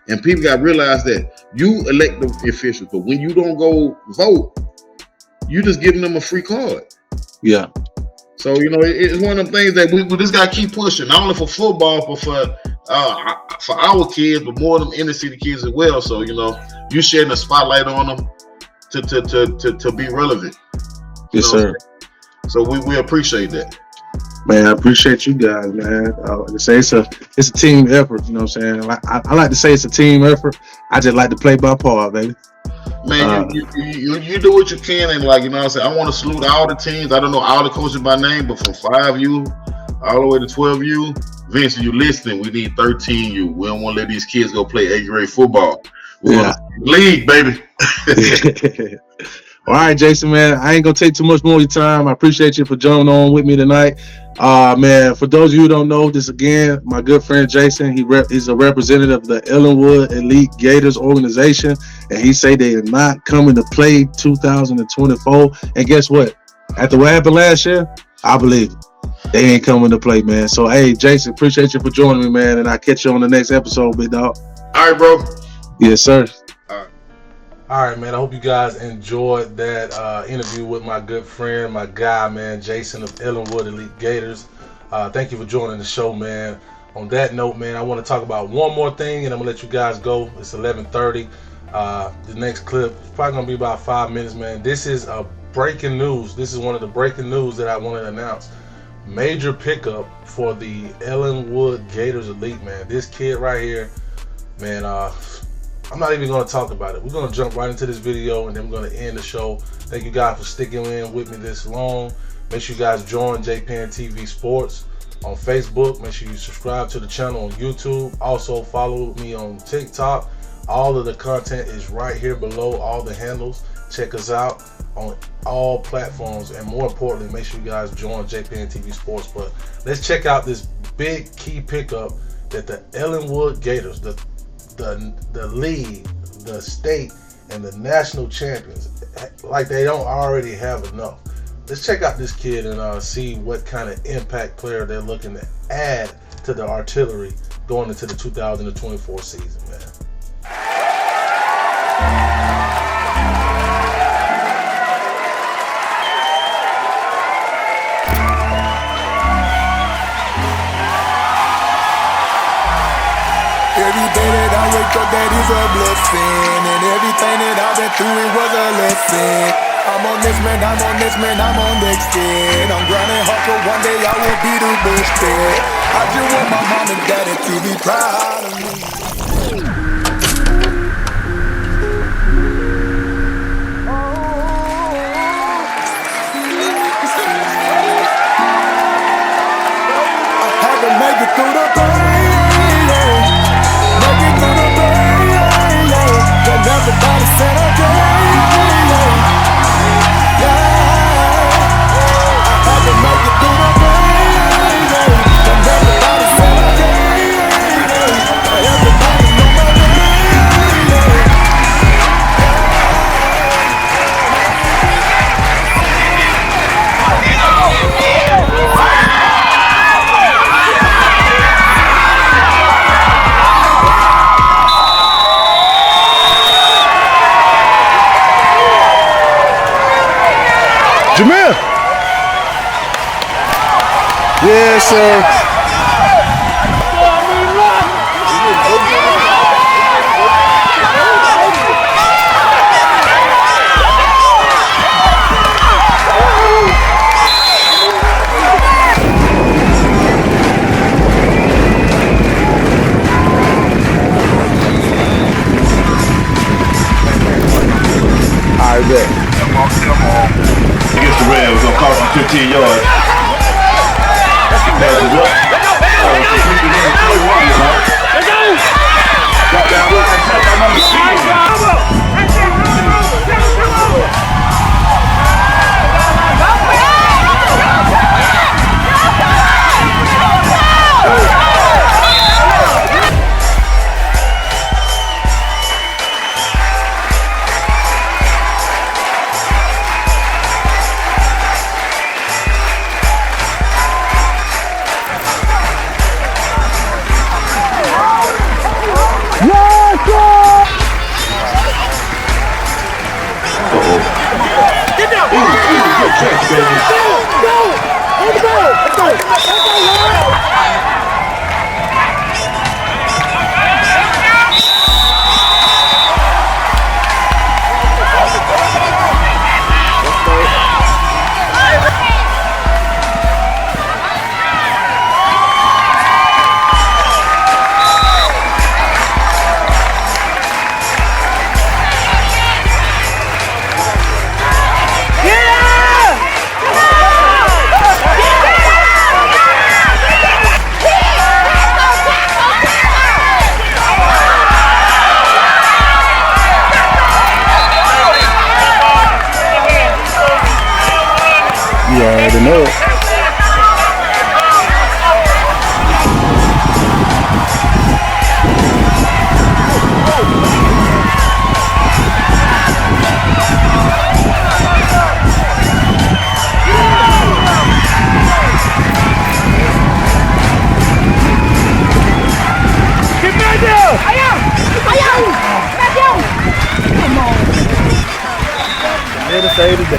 And people got to realize that you elect the officials, but when you don't go vote, you just giving them a free card. Yeah. So, it's one of them things that we just got to keep pushing, not only for football, but for our kids, but more of them inner city kids as well. So, you shedding a spotlight on them to be relevant. Yes, sir. So we appreciate that. Man, I appreciate you guys, man. Like I say, it's a team effort. You know what I'm saying? I like to say it's a team effort. I just like to play by part, baby. Man, you do what you can, and like what I'm saying, I want to salute all the teams. I don't know all the coaches by name, but from 5U all the way to 12U, Vince, you listening? We need 13U. We don't want to let these kids go play 8th grade football. We want to league, baby. All right, Jason, man, I ain't gonna take too much more of your time. I appreciate you for joining on with me tonight. Man, for those of you who don't know, this again, my good friend Jason, he's a representative of the Ellenwood Elite Gators organization, and he say they are not coming to play 2024. And guess what? After what happened last year, I believe it. They ain't coming to play, man. So, hey, Jason, appreciate you for joining me, man, and I'll catch you on the next episode, big dog. All right, bro. Yes, sir. All right, man. I hope you guys enjoyed that interview with my good friend, my guy, man, Jason of Ellenwood Elite Gators. Thank you for joining the show, man. On that note, man, I want to talk about one more thing, and I'm going to let you guys go. It's 11:30. The next clip is probably going to be about 5 minutes, man. This is a breaking news. This is one of the breaking news that I want to announce. Major pickup for the Ellenwood Gators Elite, man. This kid right here, man, I'm not even going to talk about it. We're going to jump right into this video, and then we're going to end the show. Thank you guys for sticking in with me this long. Make sure you guys join JPen TV Sports on Facebook. Make sure you subscribe to the channel on YouTube. Also follow me on TikTok. All of the content is right here below, all the handles. Check us out on all platforms, and more importantly, make sure you guys join JPen TV Sports. But let's check out this big key pickup that the Ellenwood Gators, the league, the state, and the national champions, like they don't already have enough. Let's check out this kid and see what kind of impact player they're looking to add to the artillery going into the 2024 season, man. Every day that I wake up, that is a blessing. And everything that I've been through, it was a lesson. I'm on this man, I'm on this man, I'm on next day. I'm grinding hard so one day I will be the best there. I just want my mom and daddy to be proud of me. I had to make it through the pain. Everybody said okay, yeah. I had to make it through the pain, and everybody said okay, everybody know my name, Jamir! Yes, sir. All right, bet. Come on. Against the Rams, it's gonna cost him 15 yards. Pass is up. Let's go! Drop down, look like that number 6. Yes! You already know it. Here to say today.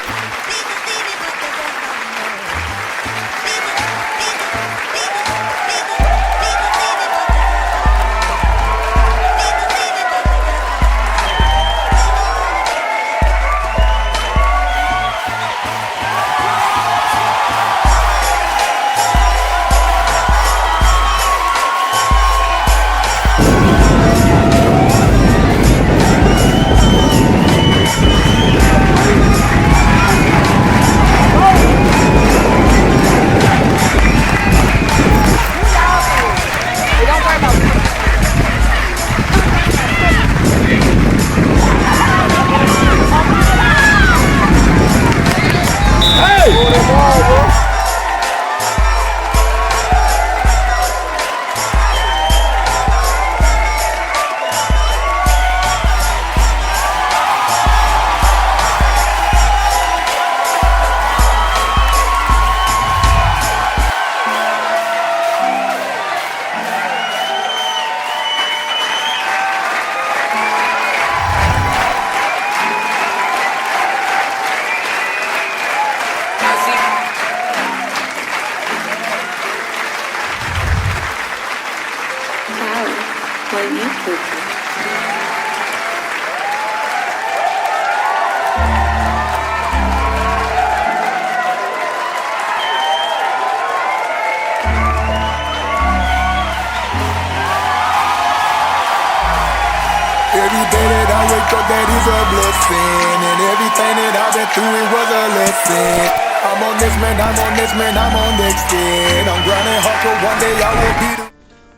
Every day that I wake up, that is a blessing. And everything that I've been through, it was a lesson. I'm on this man, I'm on this man, I'm on next man. I'm grinding hard for one day I will be the...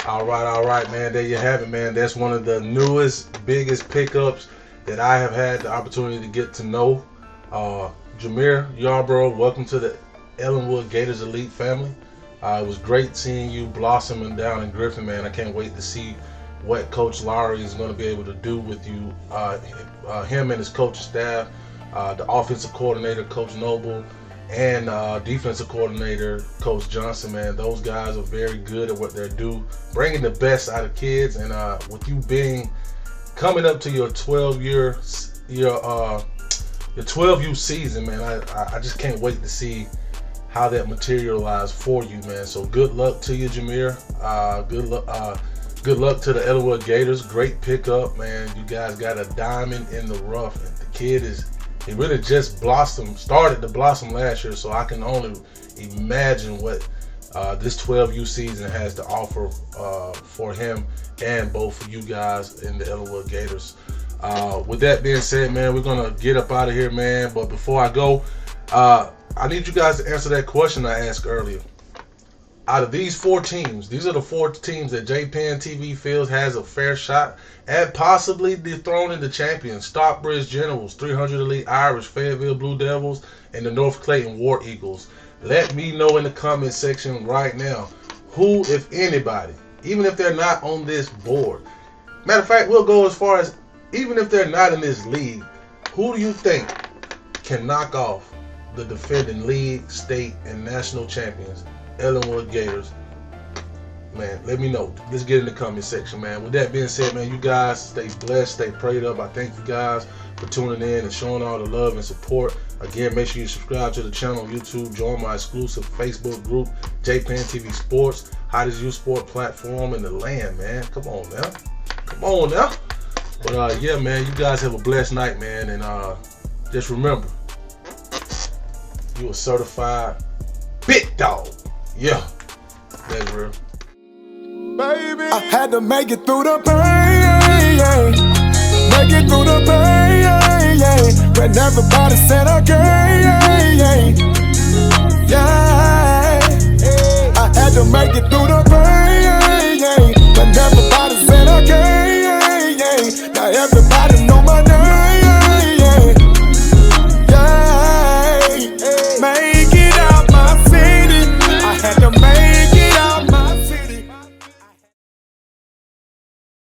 All right, man. There you have it, man. That's one of the newest, biggest pickups that I have had the opportunity to get to know. Jamir, Yarborough, welcome to the Ellenwood Gators Elite family. It was great seeing you blossoming down in Griffin, man. I can't wait to see what Coach Lowry is going to be able to do with you, him and his coaching staff, the offensive coordinator, Coach Noble, and defensive coordinator, Coach Johnson, man. Those guys are very good at what they do, bringing the best out of kids. And with you coming up to your 12-year, your 12U season, man, I just can't wait to see how that materialized for you, man. So good luck to you, Jamir. Good luck to the Ellenwood Gators. Great pickup, man. You guys got a diamond in the rough. And the kid he really just started to blossom last year. So I can only imagine what this 12U season has to offer for him and both of you guys in the Ellenwood Gators. With that being said, man, we're gonna get up out of here, man. But before I go, I need you guys to answer that question I asked earlier. Out of these 4 teams, these are the 4 teams that Penn TV feels has a fair shot at possibly dethroning the champions: Stockbridge Generals, 300 Elite Irish, Fayetteville Blue Devils, and the North Clayton War Eagles. Let me know in the comment section right now who, if anybody, even if they're not on this board. Matter of fact, we'll go as far as even if they're not in this league, who do you think can knock off the defending league, state, and national champions, Ellenwood Gators? Man, let me know. Let's get in the comment section, man. With that being said, man, you guys stay blessed, stay prayed up. I thank you guys for tuning in and showing all the love and support. Again, make sure you subscribe to the channel on YouTube. Join my exclusive Facebook group, JPen TV Sports, hottest youth sport platform in the land, man. Come on now. Come on now. But yeah, man, you guys have a blessed night, man. And just remember, you a certified big dog. Yeah. That's real. Baby, I had to make it through the pain. Make it through the pain. When everybody said again. Yeah. I had to make it through the pain. When everybody said again. Now everybody